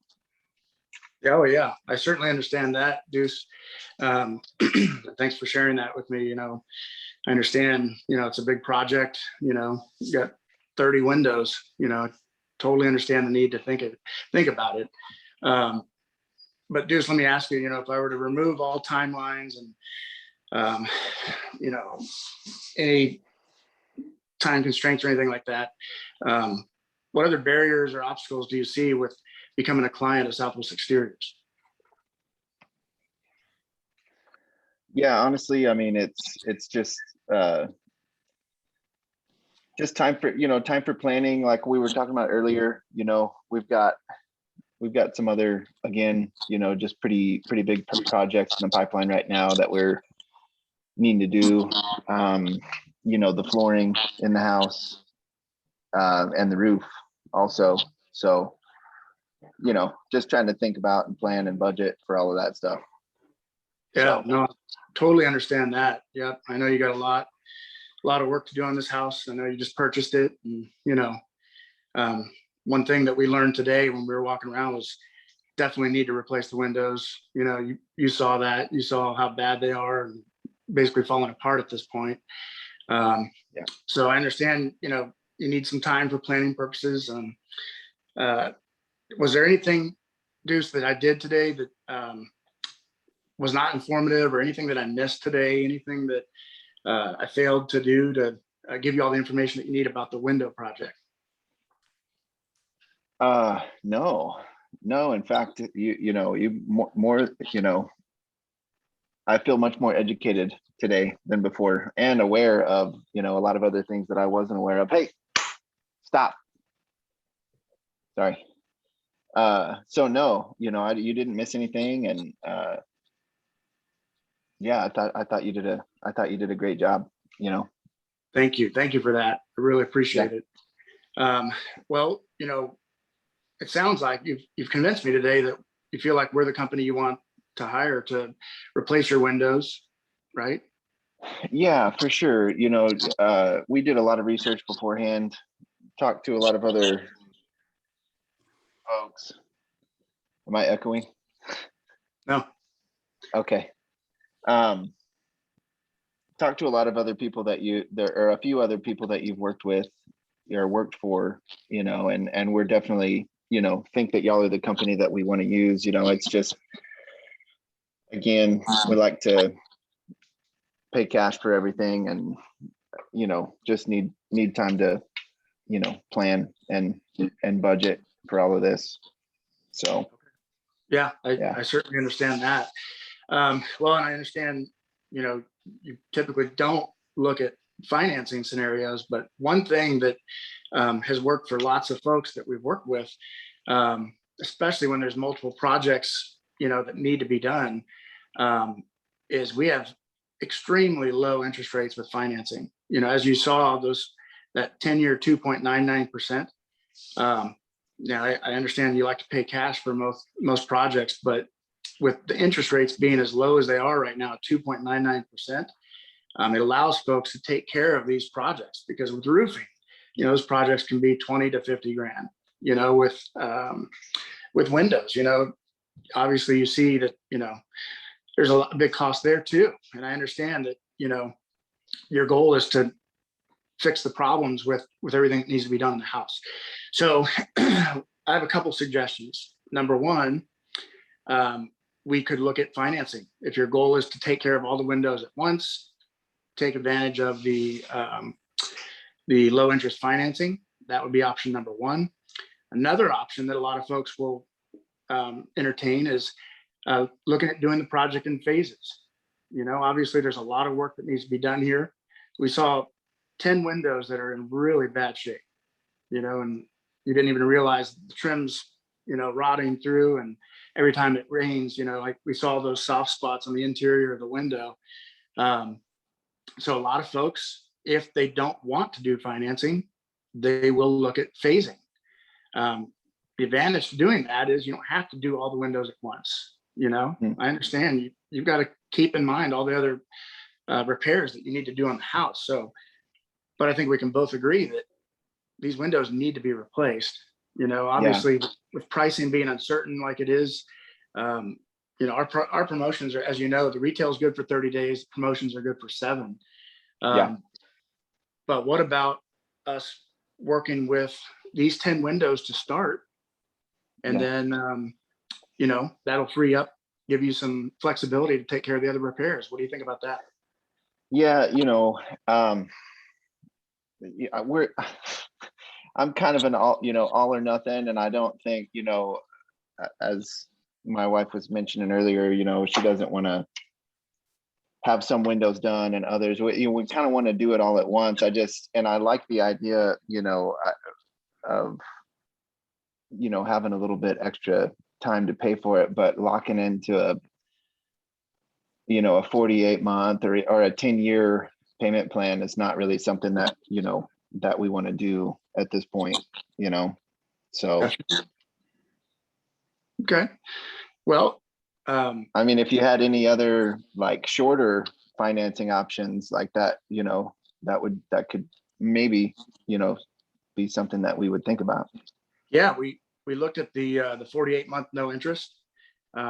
[SPEAKER 8] Yeah, oh yeah, I certainly understand that, Deuce. Thanks for sharing that with me. You know, I understand, you know, it's a big project, you know, you got 30 windows, you know, totally understand the need to think about it. But Deuce, let me ask you, you know, if I were to remove all timelines and, you know, any time constraints or anything like that, what other barriers or obstacles do you see with becoming a client of Southwest Exteriors?
[SPEAKER 3] Yeah, honestly, I mean, it's just time for planning. Like we were talking about earlier, you know, we've got some other, again, you know, just pretty big projects in the pipeline right now that we're needing to do. You know, the flooring in the house and the roof also. So, you know, just trying to think about and plan and budget for all of that stuff.
[SPEAKER 8] Yeah,
[SPEAKER 3] So.
[SPEAKER 8] no, totally understand that. Yep, I know you got a lot of work to do on this house. I know you just purchased it, and you know, one thing that we learned today when we were walking around was definitely need to replace the windows. You know, you saw that, you saw how bad they are and basically falling apart at this point.
[SPEAKER 3] Yeah.
[SPEAKER 8] So I understand, you know, you need some time for planning purposes. Was there anything, Deuce, that I did today that was not informative, or anything that I missed today? Anything that I failed to do to give you all the information that you need about the window project?
[SPEAKER 3] No, in fact, you more, I feel much more educated today than before, and aware of, a lot of other things that I wasn't aware of. Hey, stop. Sorry. So no, you didn't miss anything. And yeah, I thought you did a great job,
[SPEAKER 8] Thank you. Thank you for that. I really appreciate it. Well, it sounds like you've convinced me today that you feel like we're the company you want to hire to replace your windows, right?
[SPEAKER 3] Yeah, for sure. We did a lot of research beforehand, talked to a lot of other folks. Am I echoing?
[SPEAKER 8] No.
[SPEAKER 3] Okay. Talked to a lot of other people there are a few other people that you've worked with or worked for, and we're definitely, think that y'all are the company that we want to use. It's just, again, we like to pay cash for everything, and, just need time to, plan and budget for all of this. So.
[SPEAKER 8] Yeah, I certainly understand that. Well, and I understand, you typically don't look at financing scenarios, but one thing that has worked for lots of folks that we've worked with, especially when there's multiple projects, that need to be done, is we have extremely low interest rates with financing. As you saw, that 10-year 2.99%. Now, I understand you like to pay cash for most projects, but with the interest rates being as low as they are right now, 2.99%, it allows folks to take care of these projects, because with roofing, those projects can be 20 to 50 grand, with windows, obviously you see that, there's a big cost there too. And I understand that, your goal is to fix the problems with everything that needs to be done in the house. So I have a couple suggestions. Number one, we could look at financing. If your goal is to take care of all the windows at once, take advantage of the low interest financing, that would be option number one. Another option that a lot of folks will entertain is looking at doing the project in phases. Obviously there's a lot of work that needs to be done here. We saw 10 windows that are in really bad shape, and you didn't even realize the trims, rotting through, and every time it rains, like we saw those soft spots on the interior of the window. So a lot of folks, if they don't want to do financing, they will look at phasing. The advantage to doing that is you don't have to do all the windows at once. I understand you've got to keep in mind all the other repairs that you need to do on the house. But I think we can both agree that these windows need to be replaced. Obviously with pricing being uncertain like it is, our promotions are, as the retail is good for 30 days, promotions are good for 7. But what about us working with these 10 windows to start? And then, that'll free up, give you some flexibility to take care of the other repairs. What do you think about that?
[SPEAKER 3] Yeah, I'm kind of an all or nothing. And I don't think, as my wife was mentioning earlier, she doesn't want to have some windows done and others. We kind of want to do it all at once. I like the idea, of, having a little bit extra time to pay for it, but locking into a 48-month or a 10-year payment plan is not really something that, that we want to do at this point, so.
[SPEAKER 8] Okay. Well,
[SPEAKER 3] I mean, if you had any other like shorter financing options like that, that could maybe, be something that we would think about.
[SPEAKER 8] Yeah, we looked at the 48-month no interest.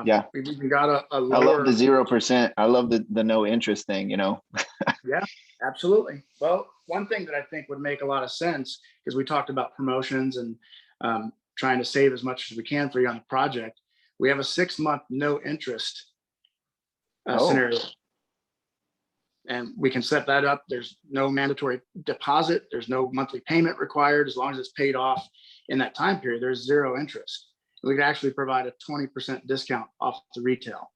[SPEAKER 3] Yeah,
[SPEAKER 8] we even got a
[SPEAKER 3] I
[SPEAKER 8] lower.
[SPEAKER 3] love the 0%. I love the no interest thing.
[SPEAKER 8] Yeah, absolutely. Well, one thing that I think would make a lot of sense, because we talked about promotions and trying to save as much as we can for you on the project. We have a 6-month no interest
[SPEAKER 3] Oh.
[SPEAKER 8] scenario. And we can set that up. There's no mandatory deposit. There's no monthly payment required. As long as it's paid off in that time period, there's 0 interest. We could actually provide a 20% discount off the retail.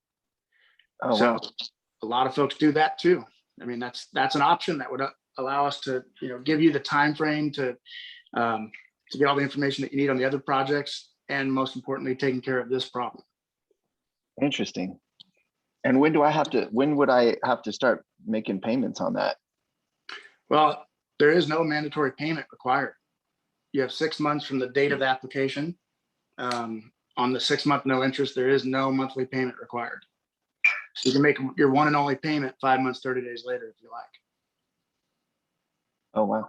[SPEAKER 3] Oh,
[SPEAKER 8] So
[SPEAKER 3] wow.
[SPEAKER 8] a lot of folks do that too. I mean, that's an option that would allow us to, give you the time frame to get all the information that you need on the other projects, and most importantly, taking care of this problem.
[SPEAKER 3] Interesting. And when would I have to start making payments on that?
[SPEAKER 8] Well, there is no mandatory payment required. You have 6 months from the date of the application. On the 6-month no interest, there is no monthly payment required. So you can make your one and only payment 5 months, 30 days later if you like.
[SPEAKER 3] Oh, wow.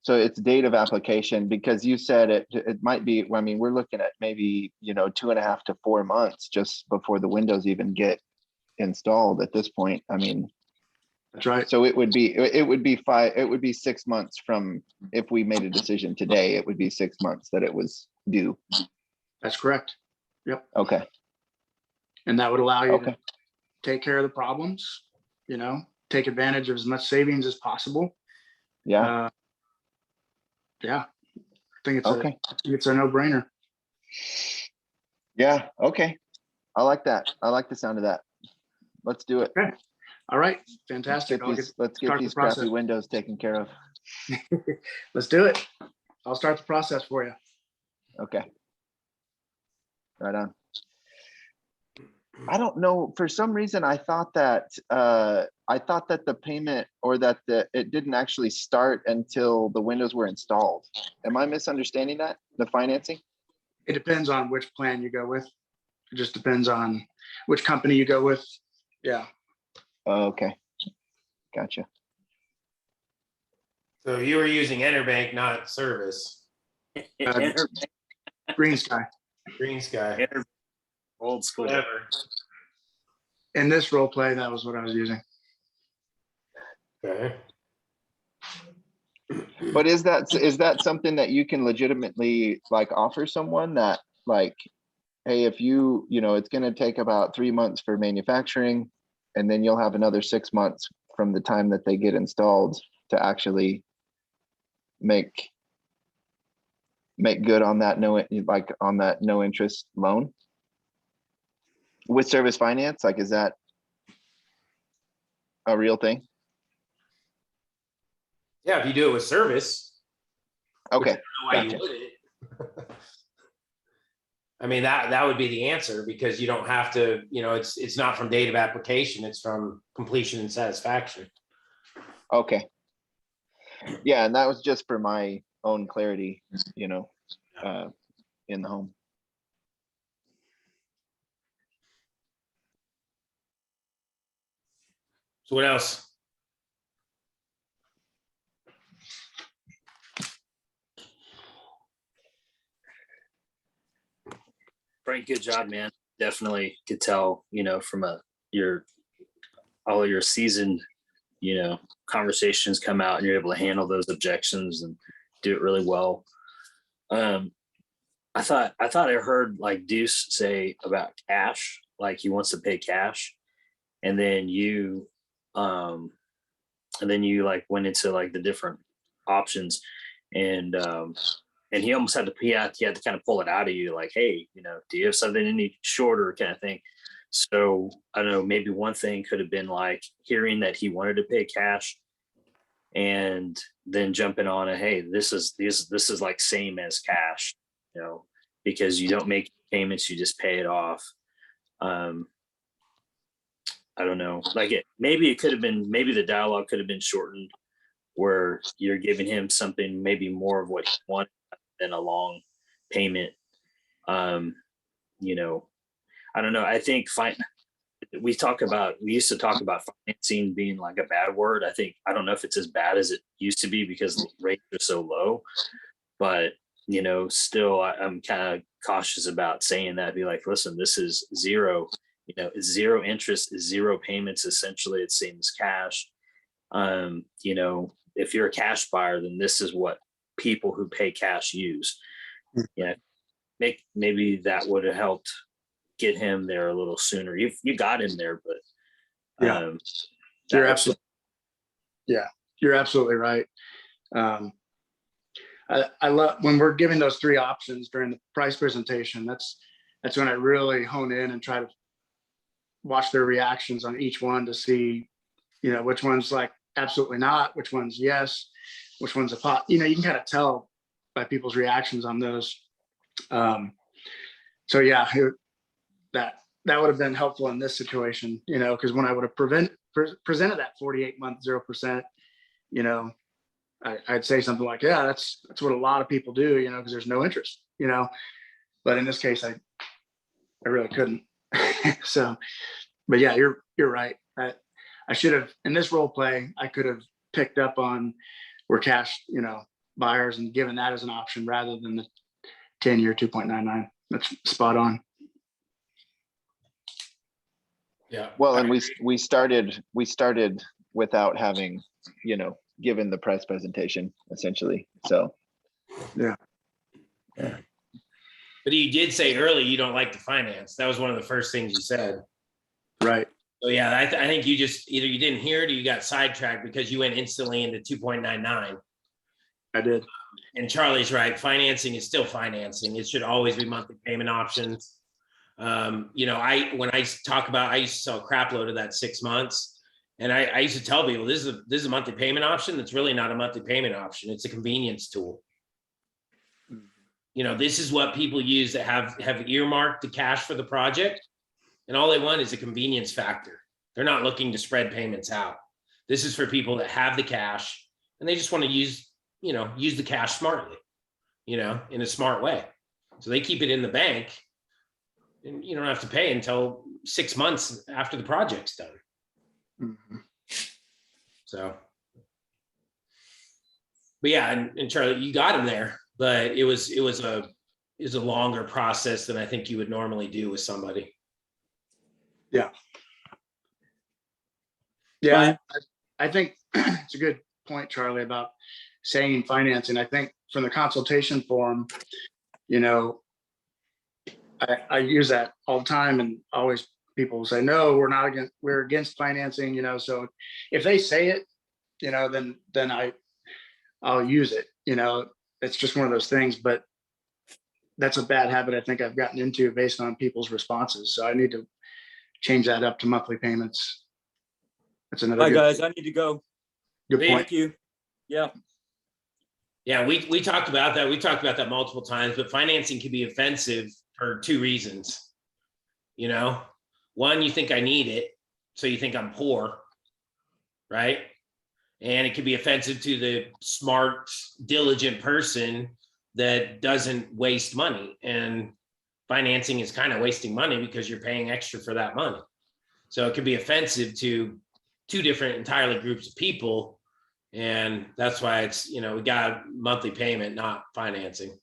[SPEAKER 3] So it's date of application, because you said it might be, I mean, we're looking at maybe, 2.5 to 4 months just before the windows even get installed at this point. I mean,
[SPEAKER 8] That's right.
[SPEAKER 3] so it would be 6 months from, if we made a decision today, it would be 6 months that it was due.
[SPEAKER 8] That's correct. Yep.
[SPEAKER 3] Okay.
[SPEAKER 8] And that would allow you
[SPEAKER 3] Okay.
[SPEAKER 8] to take care of the problems, take advantage of as much savings as possible.
[SPEAKER 3] Yeah.
[SPEAKER 8] Yeah. I think
[SPEAKER 3] Okay.
[SPEAKER 8] it's a no-brainer.
[SPEAKER 3] Yeah. Okay. I like that. I like the sound of that. Let's do it.
[SPEAKER 8] Okay. All right. Fantastic.
[SPEAKER 3] Let's get
[SPEAKER 8] start
[SPEAKER 3] these
[SPEAKER 8] the process.
[SPEAKER 3] crappy windows taken care of.
[SPEAKER 8] Let's do it. I'll start the process for you.
[SPEAKER 3] Okay. Right on. I don't know. For some reason, I thought that the payment, or that it didn't actually start until the windows were installed. Am I misunderstanding that? The financing?
[SPEAKER 8] It depends on which plan you go with. It just depends on which company you go with. Yeah.
[SPEAKER 3] Oh, okay. Gotcha.
[SPEAKER 1] So you were using Interbank, not Service.
[SPEAKER 8] Green Sky.
[SPEAKER 1] Green Sky.
[SPEAKER 4] Old school.
[SPEAKER 1] Whatever.
[SPEAKER 8] In this role play, that was what I was using.
[SPEAKER 1] Okay.
[SPEAKER 3] But is that something that you can legitimately offer someone, that hey, if it's going to take about 3 months for manufacturing, and then you'll have another 6 months from the time that they get installed to actually make good on that no interest loan with Service Finance? Is that a real thing?
[SPEAKER 1] Yeah, if you do it with Service.
[SPEAKER 3] Okay.
[SPEAKER 1] I don't know why
[SPEAKER 3] Gotcha.
[SPEAKER 1] you wouldn't. I mean, that would be the answer, because you don't have to, it's not from date of application, it's from completion and satisfaction.
[SPEAKER 3] Okay. Yeah, and that was just for my own clarity, in the home.
[SPEAKER 1] So what else?
[SPEAKER 4] Frank, good job, man. Definitely could tell, from all of your seasoned, conversations come out, and you're able to handle those objections and do it really well. I thought I heard Deuce say about cash, he wants to pay cash, and then you went into the different options, and he almost had to kind of pull it out of you, hey, do you have something any shorter, kind of thing. So I don't know, maybe one thing could have been hearing that he wanted to pay cash, and then jumping on hey, this is same as cash, because you don't make payments, you just pay it off. I don't know, maybe the dialogue could have been shortened, where you're giving him something, maybe more of what he wanted than a long payment. I don't know. I think we used to talk about financing being a bad word. I don't know if it's as bad as it used to be, because the rates are so low, but still I'm kind of cautious about saying that. Be listen, this is 0 It's zero interest, is zero payments. Essentially, it seems cash. If you're a cash buyer, then this is what people who pay cash use. Maybe that would have helped get him there a little sooner. You got him there, but
[SPEAKER 8] Yeah. You're absolutely right. I love when we're giving those three options during the price presentation. That's when I really hone in and try to watch their reactions on each one to see, which one's like absolutely not, which one's yes, which one's a pot. You can kind of tell by people's reactions on those. So yeah, that would have been helpful in this situation, because when I would have presented that 48-month 0%, I'd say something like, yeah, that's what a lot of people do, because there's no interest, but in this case, I really couldn't. So, but yeah, you're right. I should have, in this role play, I could have picked up on we're cash, buyers and given that as an option rather than the 10-year 2.99. That's spot on.
[SPEAKER 1] Yeah.
[SPEAKER 3] Well, and we started without having, given the price presentation essentially. So
[SPEAKER 8] yeah.
[SPEAKER 1] But you did say early you don't like the finance. That was one of the first things you said.
[SPEAKER 8] Right.
[SPEAKER 1] So yeah, I think you just either you didn't hear it or you got sidetracked because you went instantly into 2.99.
[SPEAKER 8] I did.
[SPEAKER 1] And Charlie's right. Financing is still financing. It should always be monthly payment options. When I talk about, I used to sell a crap load of that 6 months. And I used to tell people this is a monthly payment option. That's really not a monthly payment option. It's a convenience tool. This is what people use that have earmarked the cash for the project. And all they want is a convenience factor. They're not looking to spread payments out. This is for people that have the cash and they just want to use the cash smartly, in a smart way. So they keep it in the bank and you don't have to pay until 6 months after the project's done.
[SPEAKER 8] Mm-hmm.
[SPEAKER 1] So, but yeah, and Charlie, you got him there, but it was a longer process than I think you would normally do with somebody.
[SPEAKER 8] Yeah. Yeah. I think it's a good point, Charlie, about saying financing. I think from the consultation form, I use that all the time, and always people will say, no, we're against financing, so if they say it, then I'll use it, it's just one of those things, but that's a bad habit I think I've gotten into based on people's responses. So I need to change that up to monthly payments. That's another.
[SPEAKER 5] Hi guys, I need to go.
[SPEAKER 8] Good point.
[SPEAKER 5] Thank you. Yeah.
[SPEAKER 1] Yeah, we talked about that. We talked about that multiple times, but financing can be offensive for two reasons. One, you think I need it, so you think I'm poor, right? And it can be offensive to the smart, diligent person that doesn't waste money. And financing is kind of wasting money because you're paying extra for that money. So it could be offensive to two different entirely groups of people. And that's why it's, we got monthly payment, not financing.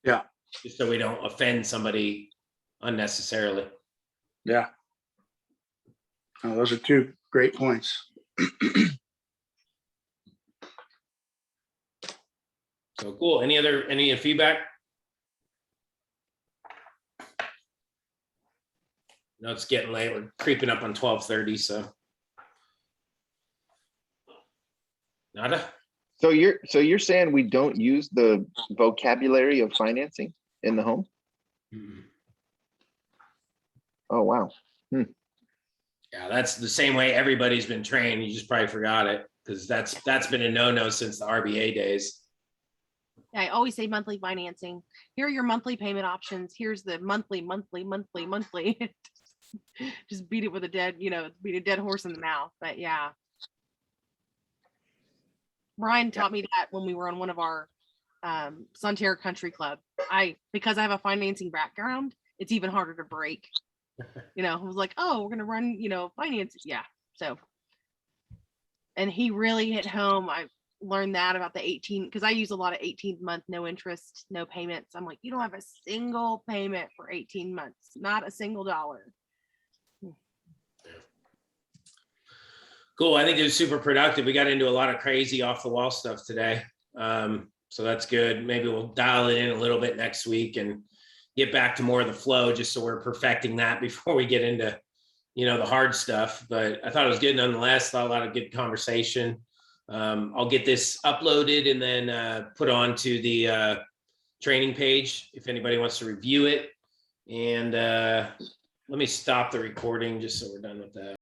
[SPEAKER 8] Yeah.
[SPEAKER 1] Just so we don't offend somebody unnecessarily.
[SPEAKER 8] Yeah. Oh, those are two great points.
[SPEAKER 1] So cool. Any feedback? No, it's getting late. We're creeping up on 12:30. So nada.
[SPEAKER 3] So you're saying we don't use the vocabulary of financing in the home?
[SPEAKER 1] Mm-hmm.
[SPEAKER 3] Oh wow.
[SPEAKER 1] Yeah, that's the same way everybody's been trained. You just probably forgot it because that's been a no-no since the RBA days.
[SPEAKER 2] I always say monthly financing. Here are your monthly payment options. Here's the monthly. Just beat it with beat a dead horse in the mouth. But yeah. Brian taught me that when we were on one of our Sonterra Country Club. Because I have a financing background, it's even harder to break. I was like, oh, we're gonna run, finance. Yeah. So, and he really hit home. I learned that about the 18, because I use a lot of 18th month, no interest, no payments. I'm like, you don't have a single payment for 18 months, not a single dollar.
[SPEAKER 1] Cool. I think it was super productive. We got into a lot of crazy off the wall stuff today. So that's good. Maybe we'll dial it in a little bit next week and get back to more of the flow, just so we're perfecting that before we get into, the hard stuff. But I thought it was good nonetheless. Thought a lot of good conversation. I'll get this uploaded and then put onto the training page if anybody wants to review it. And let me stop the recording just so we're done with that.